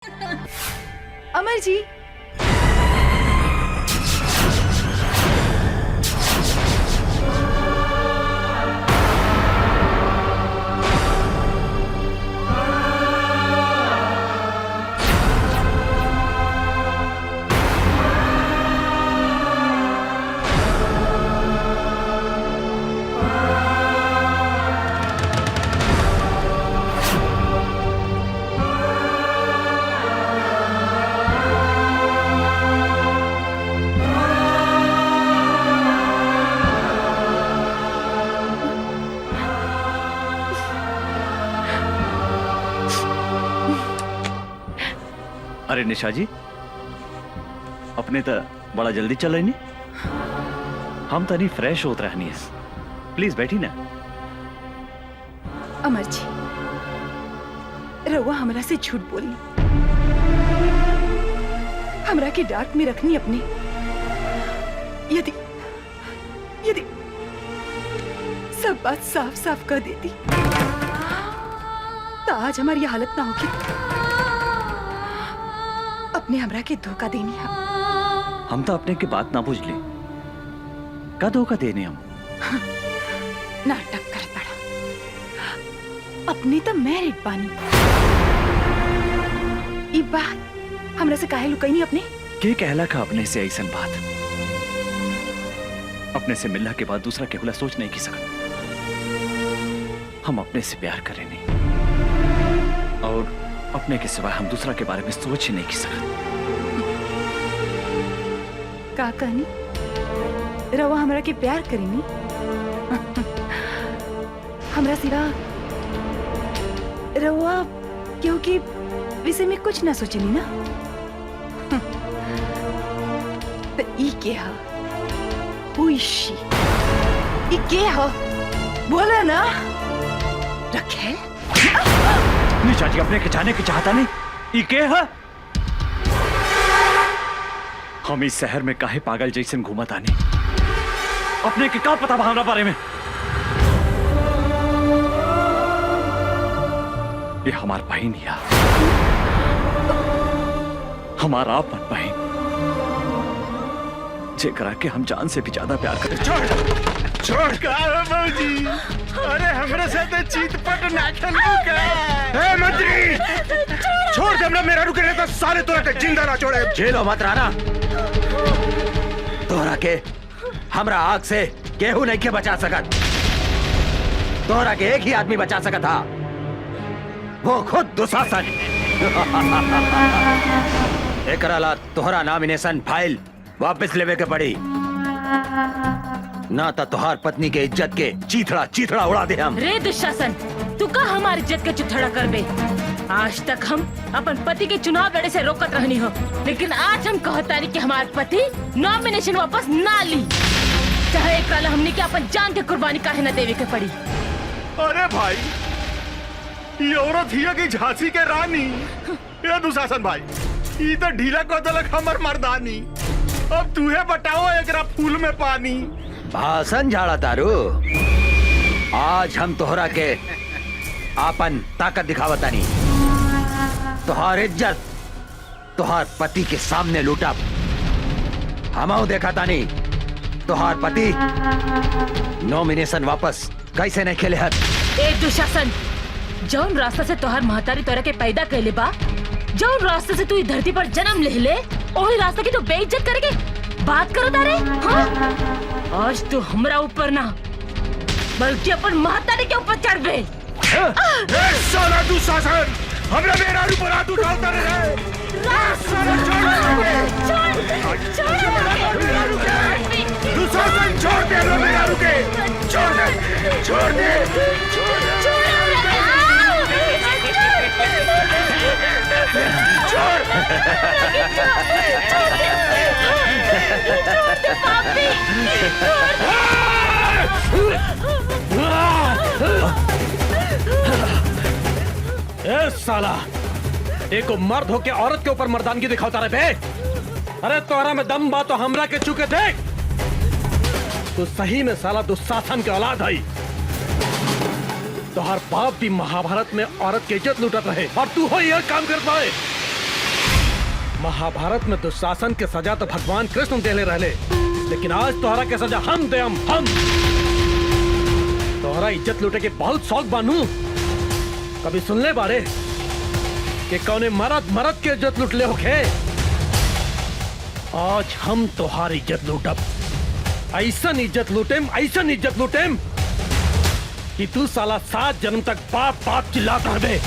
अमर जी, अरे निशा जी, अपने तो बड़ा जल्दी चल रही नहीं। हम तो नहीं फ्रेश होत रहनी है। प्लीज बैठी ना। अमर जी, रउआ हमरा से झूठ बोली, हमरा के डांट में रखनी अपने। यदि यदि सब बात साफ साफ कर देती तो आज हमारी हालत ना होगी। अपने हमरा के धोखा देनी है। हम तो अपने की बात ना बुझ ले। का धोखा देने हम? नाटक कर पड़ा। अपने तो मैरिड बानी। ई बात हमरा से काहे लुकाई नहीं अपने? के कहला का अपने से ऐसा बात? अपने से मिलने के बाद दूसरा केवला सोच नहीं की सकत। हम अपने से प्यार करें नहीं, और अपने के सिवा हम दूसरा के बारे में सोच ही नहीं की सकत। का कहनी? रवा हमरा के प्यार करेनी? हमरा सिवा रवा क्योंकि विषय में कुछ ना सोचनी ना। तो ई के हा? Who is she? ई के हा? बोला ना। रखेल? निशा जी, अपने के जाने की चाहता नहीं। ई के है? हम इस शहर में काहे पागल जैसे घूमत आने? अपने के का पता हमरा बारे में? ये हमार बहन या हमारा अपन बहन, जेकरा के हम जान से भी ज्यादा प्यार करते। छोड़ बाबूजी, अरे हमरे साथ चीतपट ना खेलू का। ए मंत्री, छोड़ दे हमरा, मेरा रुके नहीं तो सारे तोरा के जिंदा ना छोड़े। जेलो मत राना। तोहरा के हमरा आग से केहू नहीं के बचा सकत। तोहरा के एक ही आदमी बचा सकत था, वो खुद दुशासन। एकरा ला तोहरा नॉमिनेशन फाइल वापस लेवे के पड़ी, ना तो तोहार पत्नी के इज्जत के चीथड़ा चीथड़ा उड़ा दे हम। रे दुशासन, तू का हमारी इज्जत के चुथड़ा करबे? आज तक हम अपन पति के चुनाव लड़े से रोकत रहनी हो, लेकिन आज हम कहतानी कि हमारे पति नॉमिनेशन वापस ना ली, चाहे एक ला हमने के अपन जान के कुर्बानी काहे न देवे के पड़ी। अरे भाई, ये औरत हिया की झांसी के रानी। ये दुशासन भाई, ये तो ढीला को दलक हमर मर्दानी। अब तूहे बताओ एकरा फूल में पानी। भाषण झाड़ा तारू। आज हम तोहरा के आपन ताकत दिखावतानी। तोहार इज्जत तोहार पति के सामने लूटा। हमऊ देखा तानी तोहार पति नॉमिनेशन वापस कैसे नहीं खेले हत। ए दुशासन, जौन रास्ता से तोहार महतारी तोरा के पैदा कैले बा, जौन रास्ते से तू इस धरती पर जन्म ले ले, वही रास्ते की तू बेइज्जत करके बात करो तारे। हाँ? आज तू हमरा ऊपर ना बल्कि अपन महतारी के ऊपर चढ़ बे। साला दुशासन, हमरा मेरा ऊपर हाथ उठाता रहे। दुशासन छोड़ दे, मेरा रुके। छोड़ दे, छोड़ दे, छोड़ दे। ए साला, एको मर्द होके औरत के ऊपर मर्दानगी दिखाता रहे बे। अरे तोहरा में दम बा तो हमरा के चुके देख। तो सही में साला दुशासन के औलाद है। तोहर बाप भी महाभारत में औरत की इज्जत लूटत रहे और तू हो यह काम कर पाए। महाभारत में दुशासन के सजा तो भगवान कृष्ण देले रहले, लेकिन आज तोहरा के सजा हम देम। हम तोहरा इज्जत लूटे के बहुत शौक बानू। कभी सुनले बारे कि कौने मरद के इज्जत लूट ले होखे? आज हम तोहार इज्जत लूटब। ऐसन इज्जत लूटेम कि तू साला 7 जन्म तक बाप बाप चिल्लाता रहे।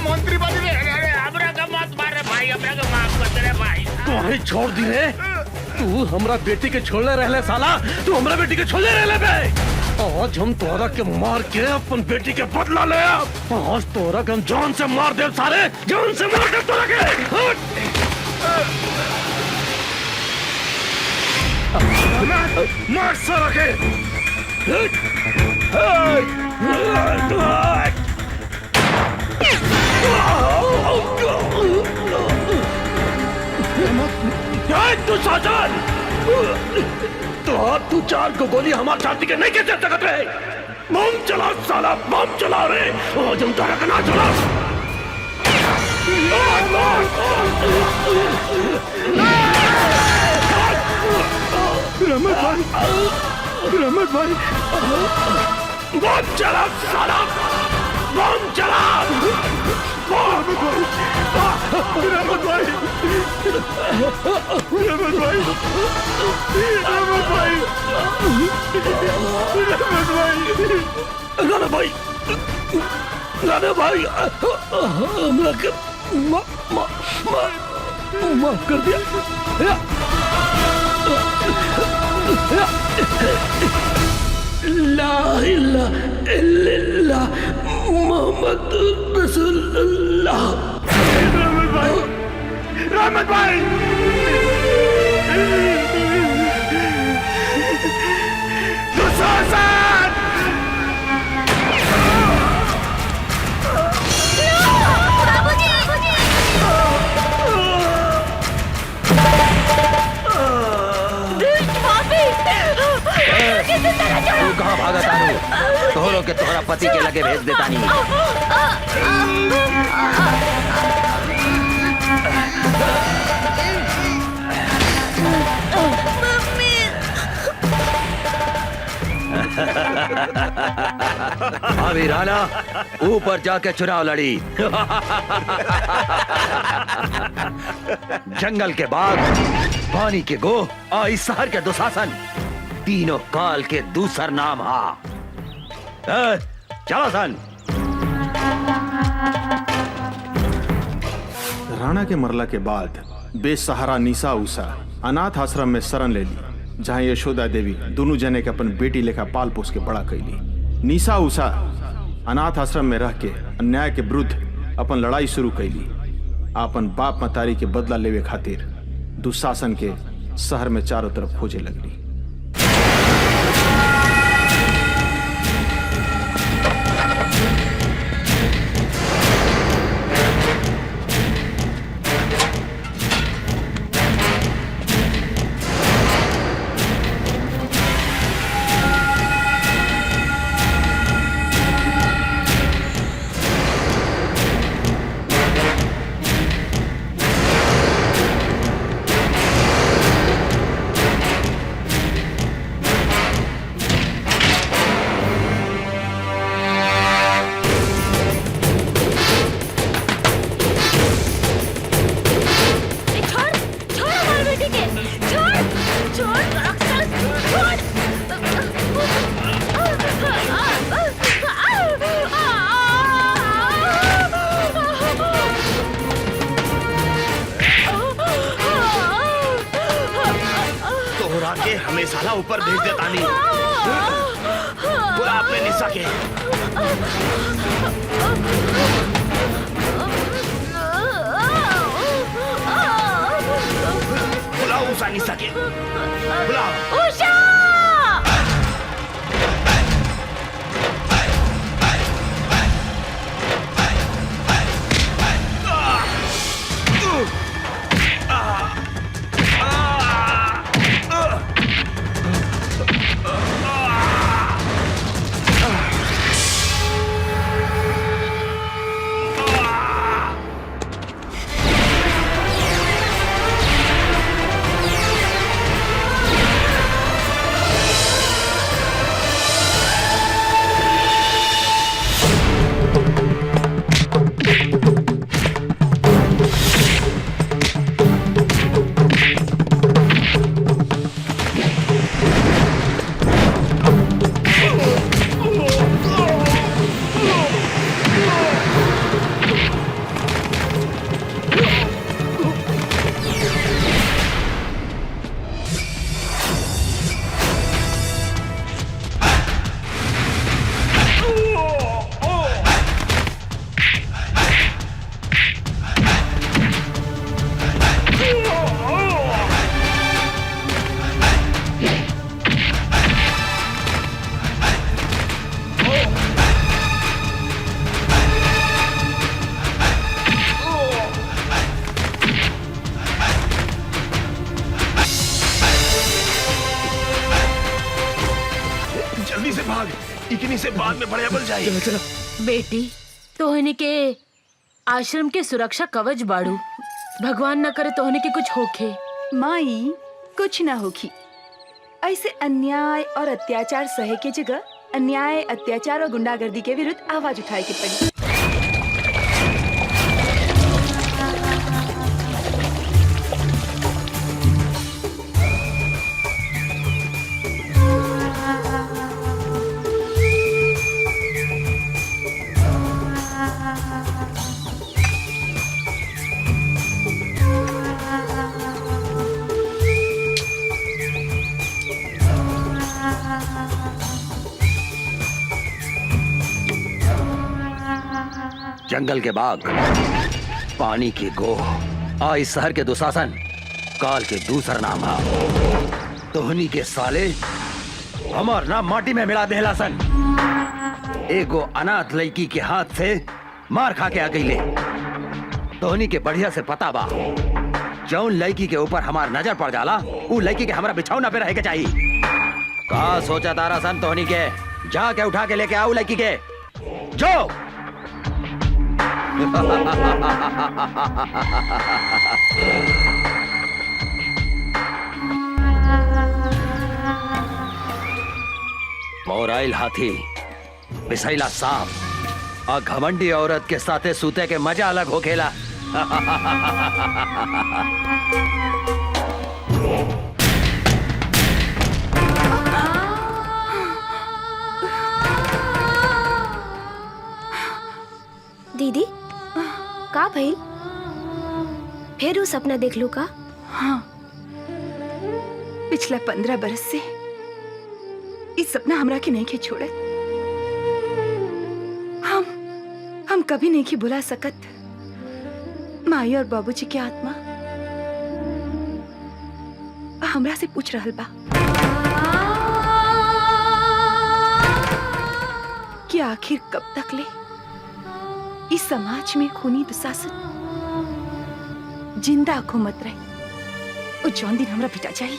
मंत्री बन भाई छोड़ दी रे। तू हमरा बेटी के छोड़ले रहले साला। तू हमरा बेटी के छोड़ले रहले बे। आज हम तोरा के मार के अपन बेटी के बदला ले। आज तोरा के हम जान से मार दे। सारे जान से मार दे तोरा के। मार सारा के। तू साजन तो तू 4 को गोली हमारे छाती के नहीं कैसे सकते रहे। बम चला साला, बम चला रे। आज हम तारा का ना चला। रहमत भाई बम चला साला, बम चला। रहमत भाई राणा भाई हमरा के माफ कर दिया। ला इलाहा इल्लल्लाह मोहम्मद रसूलुल्लाह। रहमत भाई दुशासन तू कहाँ भागा तारू? तोहरों के तोहरा पति के लगे भेज देता नहीं। अभी राणा ऊपर जाके चुनाव लड़ी। जंगल के बाघ, पानी के गो और इस शहर के दुशासन तीनों काल के दूसर नाम हा। चलो सन। राणा के मरला के बाद बेसहारा निशा उषा अनाथ आश्रम में शरण ले ली, जहाँ यशोदा देवी दोनों जने के अपन बेटी लेखा पाल पोस के बड़ा कैली। निशा उषा अनाथ आश्रम में रह के अन्याय के विरुद्ध अपन लड़ाई शुरू कैली। अपन बाप मतारी के बदला लेवे खातिर दुशासन के शहर में चारों तरफ खोजे लगली। हमें साला ऊपर भेज देता नहीं। बुला अपने निशा के। बुलाओ उषा निशा के। बुलाओ उषा। भाग इकनी से बाद में बड़े बल जाए। बेटी तोहनी के आश्रम के सुरक्षा कवच बाड़ू। भगवान न करे तोहनी के कुछ होखे। माई कुछ ना होगी। ऐसे अन्याय और अत्याचार सहे के जगह अन्याय, अत्याचार और गुंडागर्दी के विरुद्ध आवाज उठाए के पड़ी। जंगल के बाग, पानी की गोह, इस शहर के दुशासन, काल के दूसरा नाम है। तोहनी के साले हमार नाम माटी में मिला देला सन। एगो अनाथ लड़की के हाथ से मार खा के आ गई ले। तोहनी के बढ़िया से पता बा, जौन लड़की के ऊपर हमार नजर पड़ जाला उ लड़की के हमारा बिछौना पे रहे के चाहिए। का सोचा तारा सन तोहनी के? जाके उठा के लेके आओ लड़की के, जो मोराइल हाथी, बिसैला सांप और घमंडी औरत के साथे सूते के मजा अलग हो खेला। दीदी का भइल? फिर वो सपना देख लू का? हाँ, पिछला 15 बरस से इस सपना हमरा के नहीं के छोड़त। हम कभी नहीं की बुला सकत माई और बाबूजी की आत्मा हमरा से पूछ रहल बा कि आखिर कब तक ले इस समाज में खूनी दुशासन जिंदा घूमत रहे। ओ जौन दिन हमरा बेटा जाई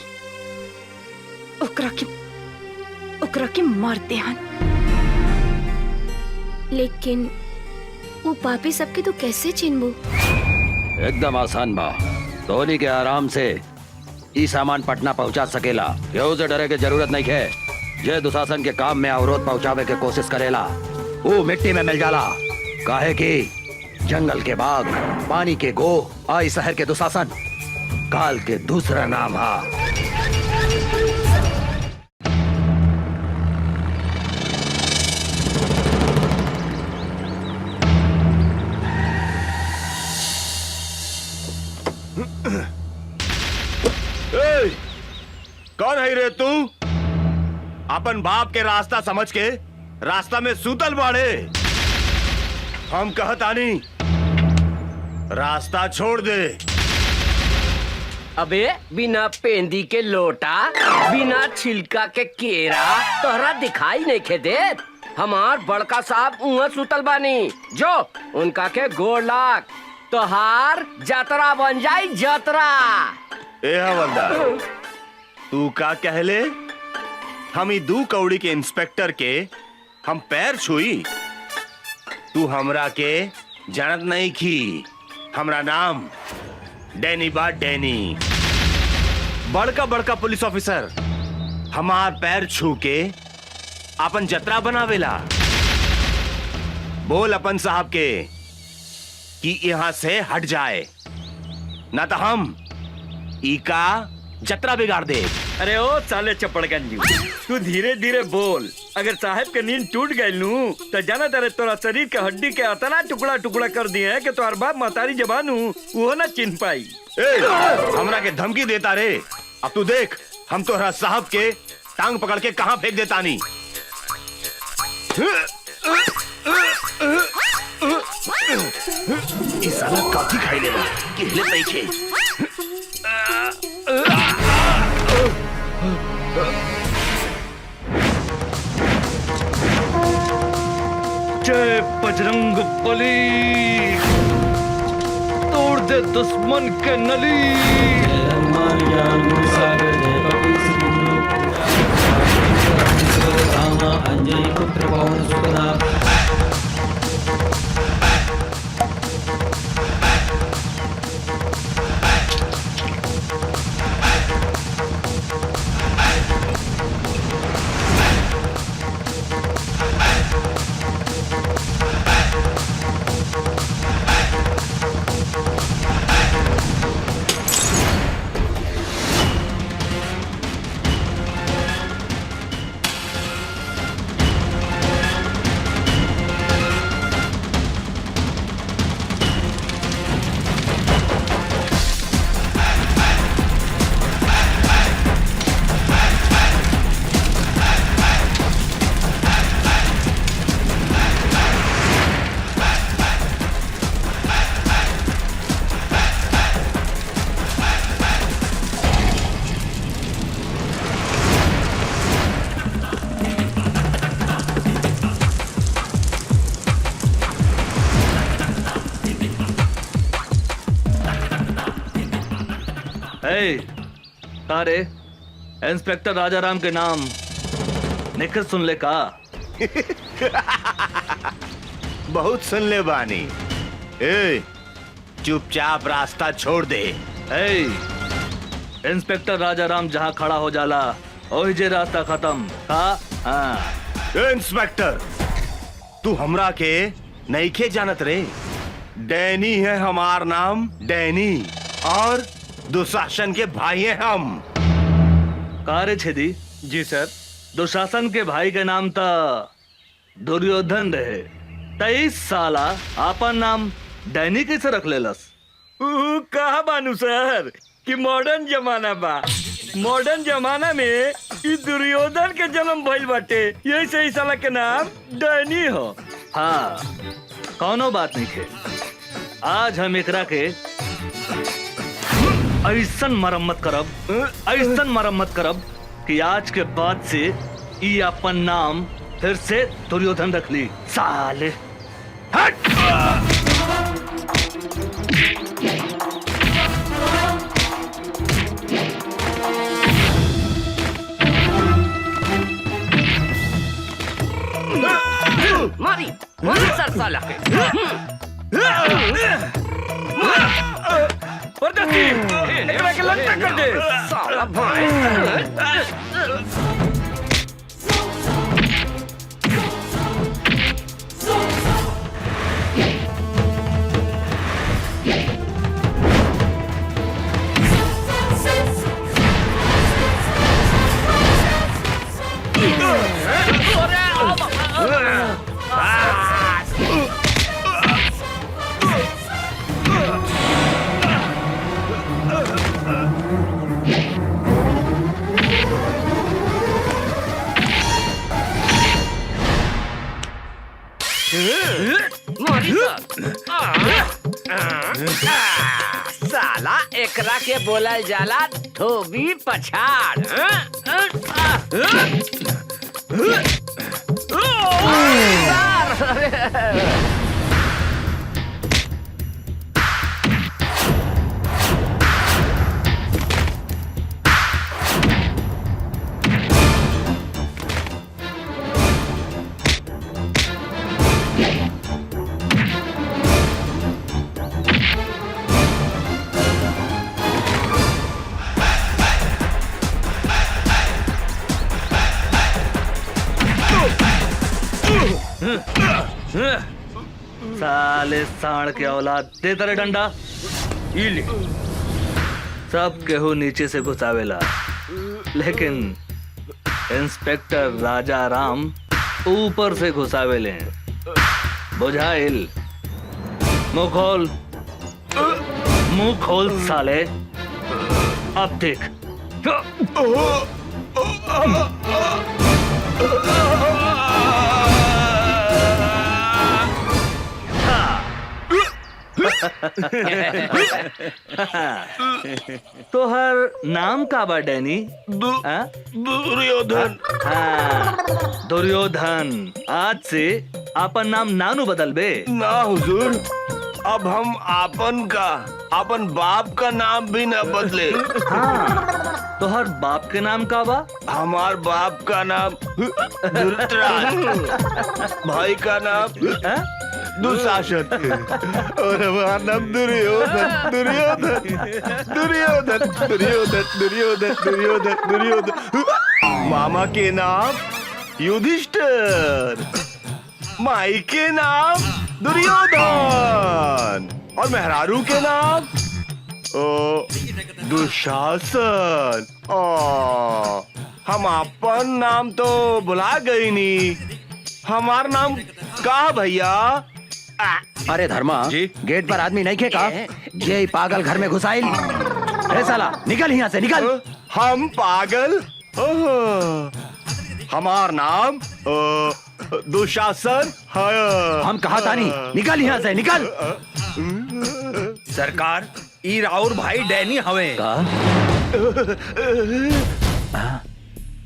ओकरा के मार देहन। लेकिन वो पापी सबके तो कैसे चिन्हबू? एकदम आसान बा। धोनी के आराम से ई सामान पटना पहुंचा सकेला। केहू से डरे के जरूरत नहीं है। जे दुशासन के काम में अवरोध पहुंचावे के कोशिश करेला वो मिट्टी में मिल जाला। काहे कि जंगल के बाग, पानी के गो, आई शहर के दुशासन, काल के दूसरा नाम है। कौन है रे तू? अपन बाप के रास्ता समझ के रास्ता में सूतल बाड़े। हम कहतानी रास्ता छोड़ दे। अबे बिना पेंदी के लोटा, बिना छिलका के केरा तोहरा दिखाई नहीं खे देत। हमार बड़का साहब उहाँ सुतल बानी, जो उनका के गोड़ लाग तोहार जतरा बन जाई जतरा। ए हवलदार, तू का कहले? हम ही 2 कौड़ी के इंस्पेक्टर के हम पैर छुई? तू हमरा के जानत नहीं की। हमरा नाम डैनी बा, डैनी। बड़का बड़का पुलिस ऑफिसर हमार पैर छू के अपन जतरा बनावेला। बोल अपन साहब के कि यहाँ से हट जाए, ना तो हम इका जतरा बिगाड़ दे। अरे ओ साले चपड़गंजी, तू धीरे धीरे बोल। अगर साहब के नींद टूट गई नू तो जाना तेरे तोरा शरीर के हड्डी के अतना टुकड़ा टुकड़ा कर दिए कि तोहर बाप महतारी जबान वो ना चिन्ह पाई। हमरा के धमकी देता रे। अब तू देख हम तोहरा साहब के टांग पकड़ के कहां फेंक देता नी। इस साला काफी खाई लेला कि हिले नहीं खे। जय बजरंग बली, तोड़ दे दुश्मन के नली। हनुमान अरे इंस्पेक्टर राजाराम के नाम निखिल सुन ले का? बहुत सुन ले बानी। ए, चुपचाप रास्ता छोड़ दे। इंस्पेक्टर राजाराम जहाँ खड़ा हो जाला वही जे रास्ता खत्म का? हाँ। इंस्पेक्टर, तू हमरा के नईखे जानत रे। डैनी है हमार नाम, डैनी, और दुशासन के भाई हैं हम। कारे छेदी? जी सर। दुशासन के भाई के नाम था दुर्योधन रहे। 23 साला आपन नाम डैनी कैसे रख लेलस? कहा बानू सर कि मॉडर्न जमाना बा। मॉडर्न जमाना में ई दुर्योधन के जन्म भइल बाटे, यही से इस साला के नाम डैनी हो। हाँ, कौनो बात नहीं है। आज हम एकरा के ऐसन मरम्मत करब कि आज के बाद से ई अपन नाम फिर से दुर्योधन रख ली। साले हट! मारी सर साला के। एकरा के लंका कर दे साला भाई। साला एकरा के बोलल जाला धोबी पछाड़। साले साण के औलाद, दे तेरे डंडा। इले सब केहू नीचे से घुसावेला, लेकिन इंस्पेक्टर राजाराम ऊपर से घुसावेले। बुझाइल? मुंह खोल साले। अब देख। तोहर नाम का बा डैनी? दुर्योधन। हाँ, दुर्योधन। आज से आपन नाम नानू बदल बे। ना हुजूर, अब हम आपन बाप का नाम भी न बदले। हाँ, तोहर बाप के नाम का बा? हमार बाप का नाम धृतराष्ट्र, भाई का नाम दुशासन और हमारा नाम दुर्योधन दुर्योधन दुर्योधन दुर्योधन दुर्योधन दुर्योधन दुर्योधन। मामा के नाम युधिष्ठिर, माई के नाम दुर्योधन और मेहरारू के नाम दुशासन। हम अपन नाम तो बुला गई नी, हमार नाम का भैया? अरे धर्मा जी? गेट पर आदमी नहीं खेका ये पागल घर में घुसाइल। अरे साला निकल यहाँ से निकल। हम पागल? हमार नाम दुशासन है। हम कहा था नहीं, निकल यहाँ से निकल। सरकार ई राउर भाई डैनी हवे। का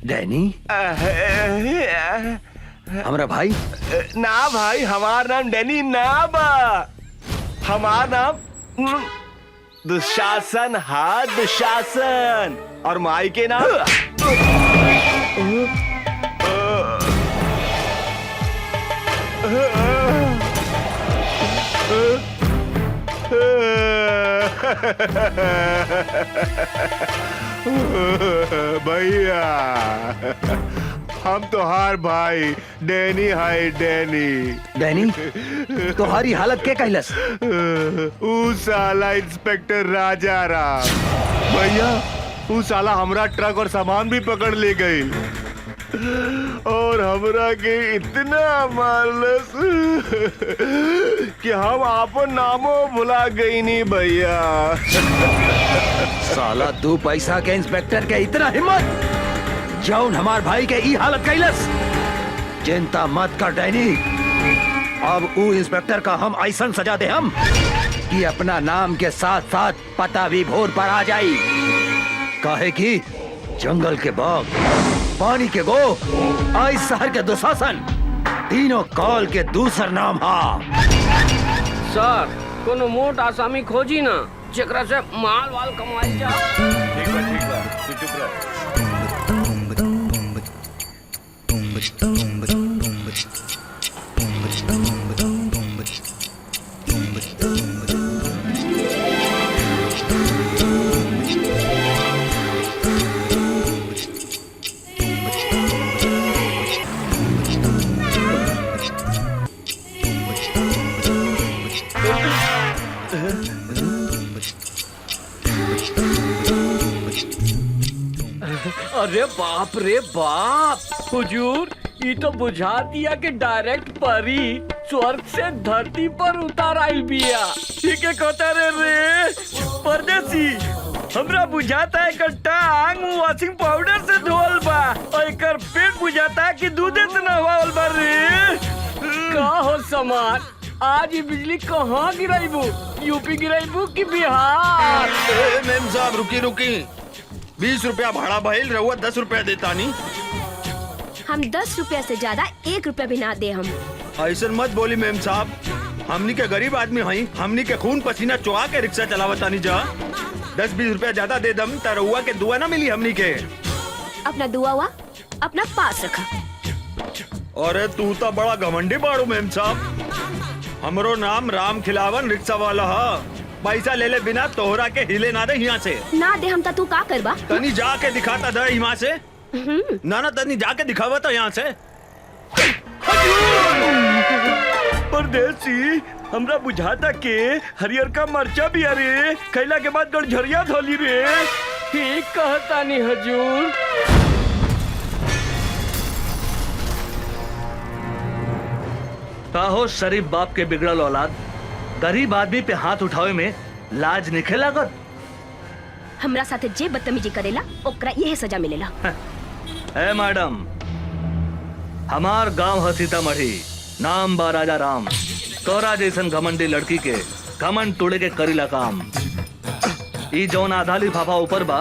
डैनी हमारा भाई? ना भाई, हमार नाम डैनी ना बा, हमार नाम दुशासन हा, दुशासन। और माई के नाम भैया हम तोहार भाई डैनी है, डैनी। डैनी तुम्हारी हालत के कैलस? ऊ साला इंस्पेक्टर राजा राम भैया, ऊ साला हमरा ट्रक और सामान भी पकड़ ले गई और हमरा के इतना मारलस कि हम आपन नामो भुला गई नी भैया। साला 2 पैसा के इंस्पेक्टर के इतना हिम्मत जौन हमार भाई के ई हालत कैलस। चिंता मत कर डैनी, अब ऊ इंस्पेक्टर का हम ऐसा सजा दे हम कि अपना नाम के साथ साथ पता भी भोर पर आ जाई। काहे कि जंगल के बाघ, पानी के गो, आई शहर के दुशासन, तीनों काल के दूसर नाम हा। सर कोनो मोट आसामी खोजी ना जेकरा से माल वाल कमाई जा। ठीक बा, तू चुप रह। अरे बाप रे बाप, हुजूर ये तो बुझा दिया कि डायरेक्ट परी स्वर्ग से धरती पर उतार आई बिया। ठीक है कहता रे परदेसी, हमरा बुझाता है कट्टा आंग वॉशिंग पाउडर से धोल बा और एकर पेट बुझाता है कि दूधे से नहवाल बा रे। का हो समार, आज ये बिजली कहाँ गिराईबू? यूपी गिराईबू कि बिहार? मेम साहब रुकी 20 रुपया भाड़ा भइल, रहुआ 10 रुपया देता नहीं। हम 10 रुपया से ज्यादा 1 रुपया भी ना दे हम। ऐसा मत बोली मेम साहब, हमनी के गरीब आदमी हई, हमनी के खून पसीना चुआ के रिक्शा चलावतानी जा। 10-20 रुपया ज्यादा दे दम त रहुआ के दुआ ना मिली हमनी के। अपना दुआ हुआ अपना पास रखा। अरे तू तो बड़ा घमंडी बाड़ू मेम साहब। हमरो नाम राम खिलावन रिक्शा वाला हा। पैसा ले ले बिना तोहरा के हिले ना दे यहाँ से। ना दे हम तू का करबा? तनी जाके दिखाता दे यहाँ से। ना तनी जाके दिखावा तो यहाँ से। परदेसी हमरा बुझाता के हरियर का मरचा भी अरे खैला के बाद गड़झरिया धोली रे। ठीक कहता नहीं हजूर। का हो शरीफ बाप के बिगड़ल औलाद, गरीब आदमी पे हाथ उठावे में लाज निखे लागत? हमरा साथे जे बदतमीजी करेला ओकरा यही सजा मिलेला। ए मैडम, हमार गांव है सीतामढ़ी, नाम बा राजा राम। तोरा जैसन घमंडी लड़की के घमंड तोड़े के करीला काम। ई जौन आधा लिफाफा ऊपर बा,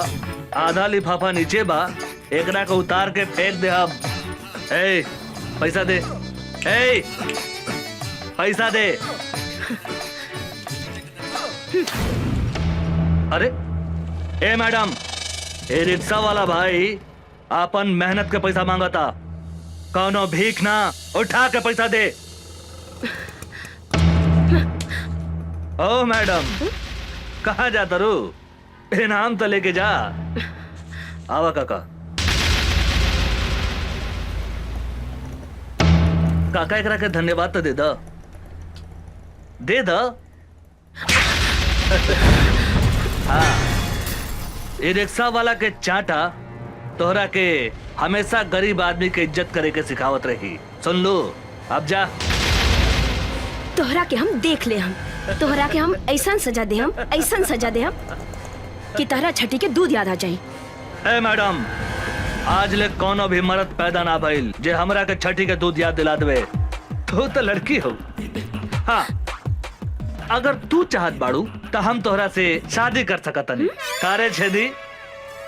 आधा लिफाफा नीचे बा, एकरा को उतार के फेंक दे। अब ए पैसा दे, ए पैसा दे। अरे ए मैडम, ए रिक्शा वाला भाई अपन मेहनत के पैसा मांगा था, कौनो भीख ना, उठा के पैसा दे। ओ मैडम, कहाँ जाता रू? इनाम तो लेके जा। आवा काका। काका एकरा के धन्यवाद तो दे दा, दे दा। हाँ, ये रिक्शा वाला के चाटा तोहरा के हमेशा गरीब आदमी के इज्जत करे के सिखावत रही। सुन लो, अब जा। तोहरा के हम देख ले, हम तोहरा के हम ऐसा सजा दे, हम ऐसा सजा दे हम कि तोहरा छठी के दूध याद आ जाई। ए मैडम, आज ले कोनो भी मर्द पैदा ना भइल जे हमरा के छठी के दूध याद दिला देवे। तू तो लड़की हो। हाँ, अगर तू चाहत बाड़ू तो हम तोहरा से शादी कर सकतनी। कारे छेदी,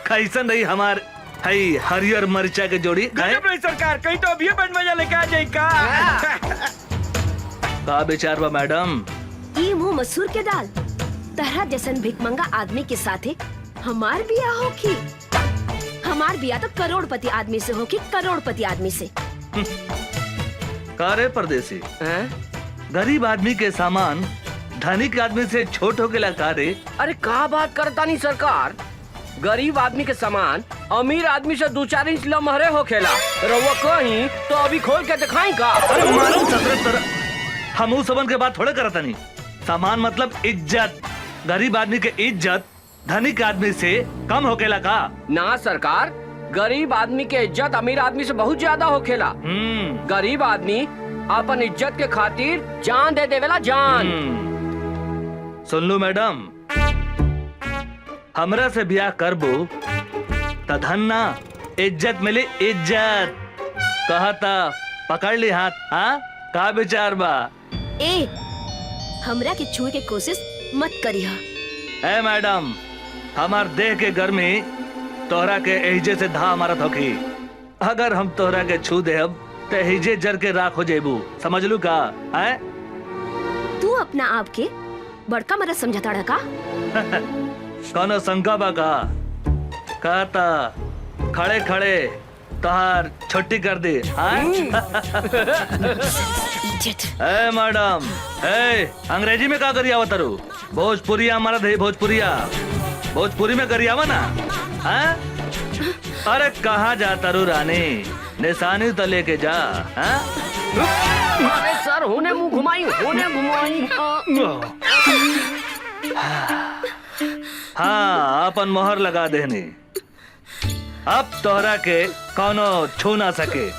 कैसन रही हमार हई हरियर मरचा के जोड़ी? गजब रही सरकार, कहीं तो अभी बन मजा लेके आ जाए का। का विचार बा मैडम? ई मुंह मसूर के दाल, तहरा जैसन भिकमंगा आदमी के साथे हमार बिया होखी। हमार बिया तो करोड़पति आदमी से होखी, करोड़पति आदमी से। कारे परदेसी, गरीब आदमी के सामान धनिक आदमी से छोट हो गया कारे? अरे का बात करता नहीं सरकार, गरीब आदमी के सामान अमीर आदमी से 2-4 इंच लमहरे हो खेला। रउआ कहीं तो अभी खोल के दिखाई का। अरे मालूम सतरत तरह हम उस सबन के बात थोड़े करता नहीं। सामान मतलब इज्जत। गरीब आदमी के इज्जत धनिक आदमी से कम होकेला का? ना सरकार, गरीब आदमी के इज्जत अमीर आदमी से बहुत ज्यादा होखेला। गरीब आदमी अपन इज्जत के खातिर जान दे देवेला, जान। सुन लो मैडम, हमरा से ब्याह करबो त धन ना, इज्जत मिली इज्जत। कहता पकड़ ली हाथ। हाँ, का विचार बा? ए, हमरा के छुए के कोशिश मत करिहा। ए मैडम, हमार देह के गर्मी तोहरा के एहिजे से धा मारत होखी। अगर हम तोहरा के छू देब तो एहिजे जर के राख हो जेबू। समझ लू का? है? तू अपना आप के बड़का मरद समझता रहा का? कौनो शंका बा का? कहता खड़े खड़े तोहार छुट्टी कर दी। ए मैडम, ए अंग्रेजी में का करी आवत रू? भोजपुरिया हमारा दे, भोजपुरिया भोजपुरी में करी आवा ना। हाँ? अरे कहाँ जाता रू रानी? निशानी तो लेके जा। हाँ? अरे सर, होने मुंह घुमाई, होने घुमाई। हाँ, अपन मोहर लगा देनी। अब तोहरा के कौनो छू ना सके।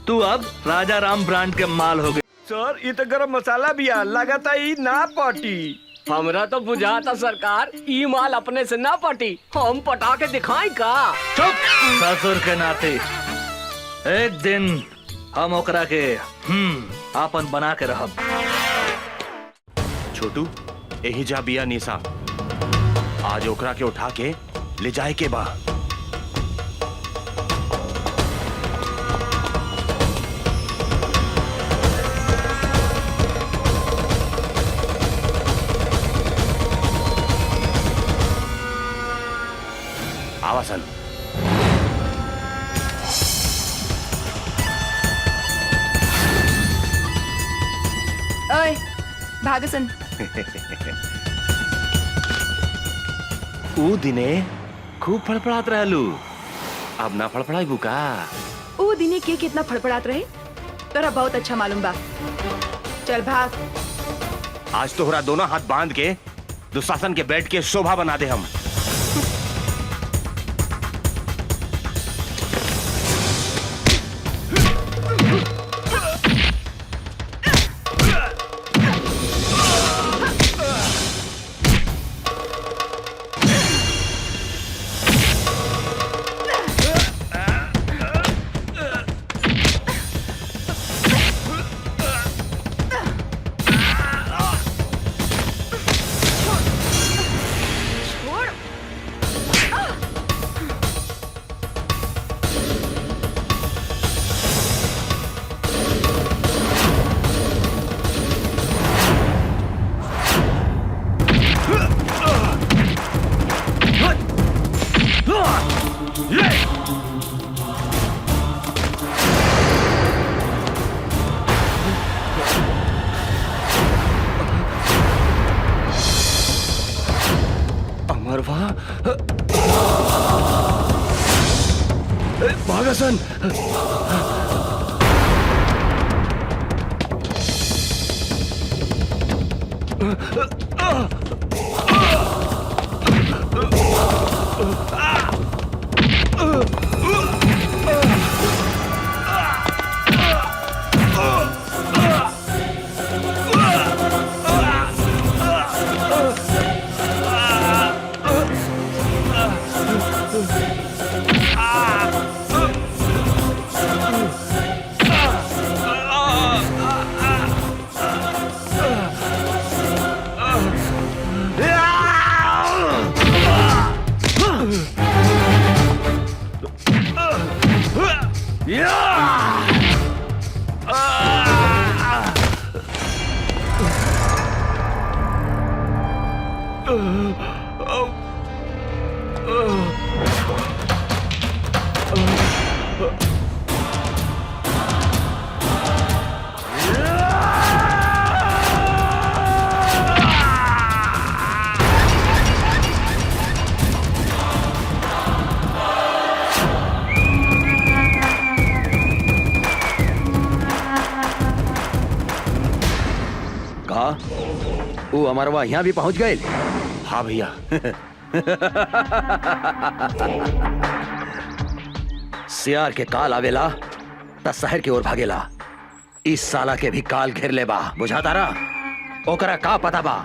तू अब राजा राम ब्रांड के माल हो गए। सर, ये तो गरम मसाला भी आ, लगाता ही ना पटी। हमरा तो बुझाता सरकार, ई माल अपने से ना पटी, हम पटा के दिखाई का। चुप, ससुर के नाते। एक दिन हम ओकरा के आपन बना के रहब। छोटू, यही जा बिया निशा। आज ओकरा के उठा के ले जाए के बा। आवासन। ओए, भागसन। ऊ दिने खूब फड़फड़ात रहलू, अब ना फड़फड़ाई बुका। ऊ दिने के कितना फड़फड़ात रहे तोरा बहुत अच्छा मालूम बा। चल भाग। आज तोहरा दोनों हाथ बांध के दुशासन के बेड के शोभा बना दे हम। कहा वो अमरवा यहाँ भी पहुंच गए। हाँ भैया। सियार के काल आवेला त शहर की ओर भागेला। इस साला के भी काल घेर ले बा, बुझाता रहा। ओकरा का पता बा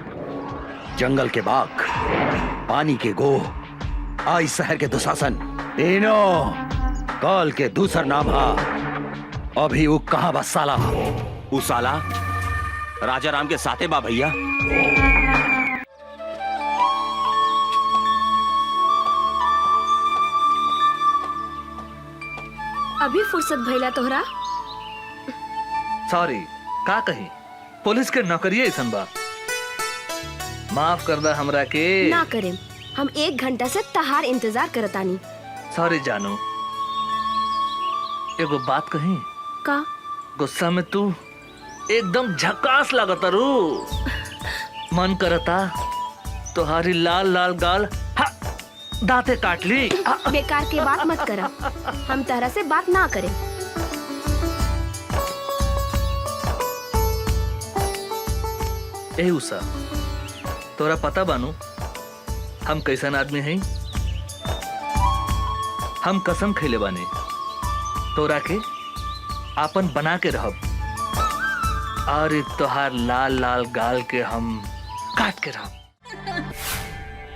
जंगल के बाघ, पानी के गोह, आई शहर के दुशासन, तीनों काल के दूसर नाम हा। अभी वो कहाँ बा साला? उ साला राजा राम के साथे बा भैया। अभी फुर्सत भइला तोहरा? सॉरी, का कही, पुलिस के नौकरी ऐसन बा। माफ कर दा हमरा के। ना करें, हम 1 घंटा से तहार इंतजार करतानी। सॉरी जानू, एगो बात कही। का? गुस्सा में तू एकदम झकास लागता रू। मन करता तुम्हारी लाल लाल गाल दांते काट ली। बेकार के बात मत करा, हम तरह से बात ना करें। ए उषा, तोरा पता बानू हम कैसन आदमी हैं? हम कसम खैले बानी तोरा के आपन बना के रहब, और तोहार लाल लाल गाल के हम काट के रहब।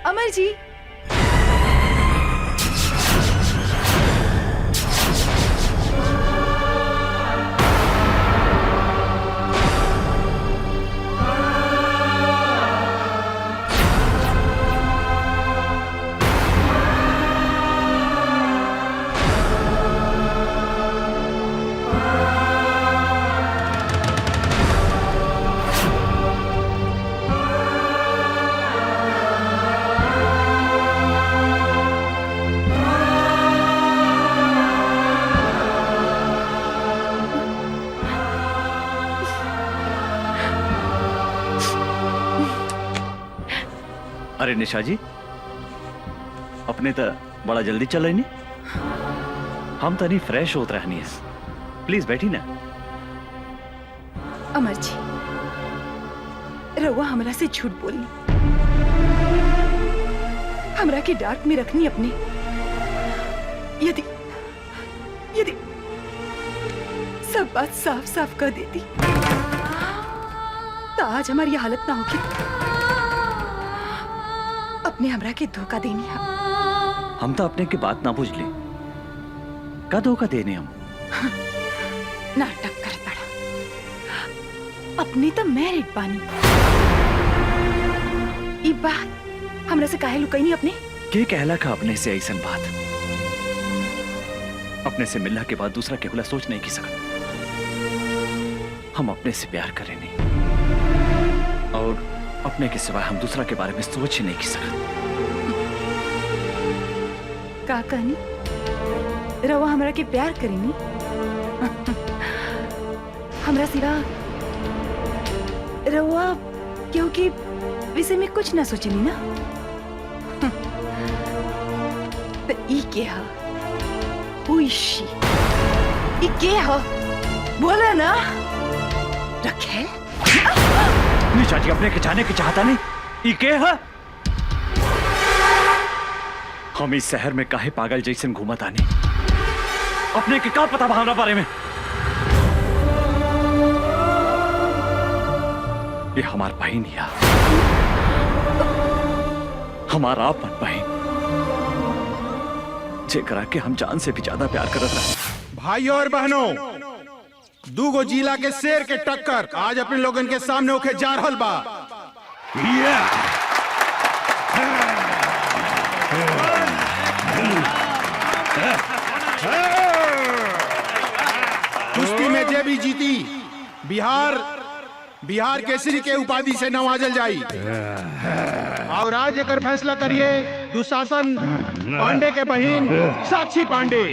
अमर जी, अरे निशा जी, अपने तो बड़ा जल्दी चल रही। हम तो नहीं फ्रेश होत रहनी है। प्लीज बैठी ना। अमर जी, रउआ हमरा से झूठ बोली, हमरा के डार्क में रखनी अपने। यदि यदि सब बात साफ साफ कर देती तो आज हमारी हालत ना होगी। अपने हमरा के धोखा देनी है। हम तो अपने की बात ना बुझ ली। का धोखा देने हम? नाटक कर पड़ा। अपने तो मैरिड बानी। ई बात हमरा से काहे लुकाई नहीं अपने? के कहला का अपने से ऐसन बात? अपने से मिलने के बाद दूसरा केवला सोच नहीं की सकता। हम अपने से प्यार करें नहीं, और अपने के सिवा हम दूसरा के बारे में सोच ही नहीं की सकते। का कहनी? रवा हमरा के प्यार करेनी? हमरा सिवा रवा क्योंकि विषय में कुछ ना सोचनी ना। तो ई के हा? Who is she? ये के हो? बोला ना रखेल। निशा जी अपने के जाने की चाहता नहीं। ये के है? हम इस शहर में काहे पागल जैसे घूमत आने? अपने के का पता भावना बारे में? ये हमार बहन है, हमारा अपन बहन, जेकरा के हम जान से भी ज्यादा प्यार करत रहे। भाइयों और बहनों, दूगो जिला के शेर के टक्कर आज अपने लोगन के सामने होके जा रहल बा। कुश्ती में जे भी जीती बिहार केसरी के उपाधि से नवाजल जाई। और आज एकर फैसला करिए दुशासन पांडे के बहन साक्षी पांडे।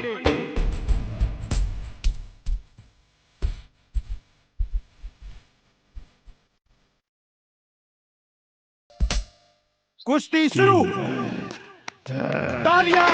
कुश्ती शुरू। तालियां।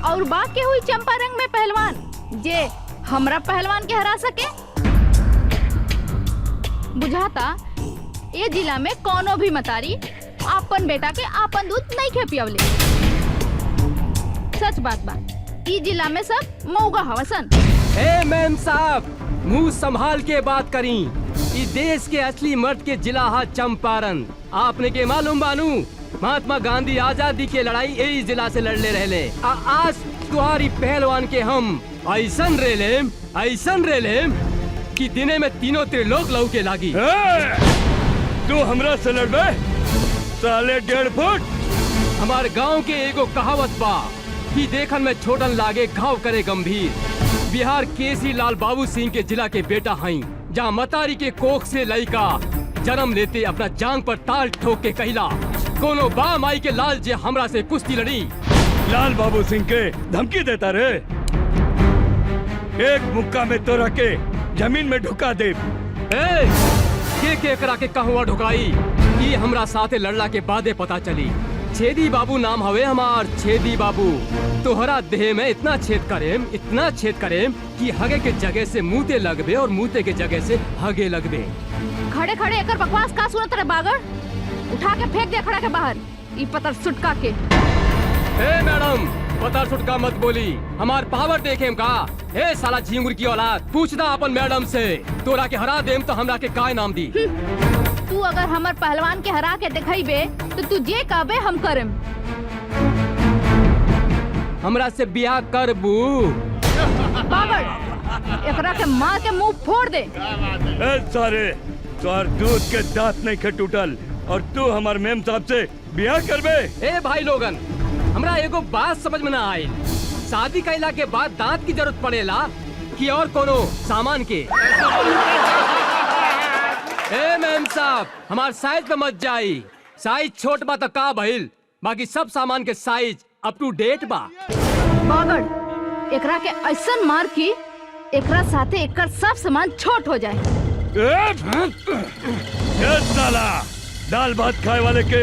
और बात के हुई चंपारंग में पहलवान जे हमरा पहलवान के हरा सके। बुझाता ये जिला में कोनो भी मतारी आपन बेटा के आपन दूध नहीं खे पियवले। सच बात बा, ई जिला में सब मऊगा हवसन। ए मैम साहब, मुंह संभाल के बात करी। इस देश के असली मर्द के जिला हा चंपारण। आपने के मालूम बानू महात्मा गांधी आजादी के लड़ाई यही जिला से लड़ले रहले। आज तुम्हारी पहलवान के हम ऐसन रेलेम कि दिने में तीनों त्रिलोक लौके लागी। तू हमरा से लड़बे साले 1.5 फुट। हमार गांव के एगो कहावत बा कि देखन में छोटन लागे घाव करे गंभीर। बिहार केसरी लाल बाबू सिंह के जिला के बेटा हई, जहाँ मतारी के कोख से लड़का जन्म लेते अपना जांग पर ताल ठोक के कहला कोनो बा माई के लाल जे हमरा से कुश्ती लड़ी। लाल बाबू सिंह के धमकी देता रे। एक मुक्का में तोरा के जमीन में ढुका दे। के करा के कहवा ढुकाई, ये हमरा साथे लड़ला के बादे पता चली। छेदी बाबू नाम हवे हमार, छेदी बाबू। तोहरा देह में इतना छेद करेम कि हगे के जगह से मुँहते लगबे और मुँहते के जगह से हगे लगबे। खड़े खड़े एकर बकवास का सुनत रे बागड़? उठा के फेंक दे खड़ा के बाहर ई पतर सुटका के। ए मैडम, पतर सुटका मत बोली, हमार पावर देखेम का। ए साला झिंगुर की औलाद, पूछदा अपन मैडम से। तोरा के हरा देम तो हमरा के काय नाम दी। तू अगर हमार पहलवान के हरा के दिखाइबे तो तू जे कहबे हम करम। हमरा से ब्याह करबू? पागल, एकरा के मार के मुंह फोड़ दे। सारे तोहर दूध के दांत नहीं खे टूटल और तू हमार मेम साहब से ब्याह करबे? ए भाई लोगन, हमरा एगो बात समझ में ना आई। शादी कैला के बाद दांत की जरूरत पड़ेला कि और कोनो सामान के? ए मेम साहब, हमार साइज पे मत जाई। साइज छोट बा तो का भइल, बाकी सब सामान के साइज अप टू डेट बा। पागल, एकरा के ऐसन मार की एकरा साथे एकर सब सामान छोट हो जाए। साला दाल भात खाए वाले के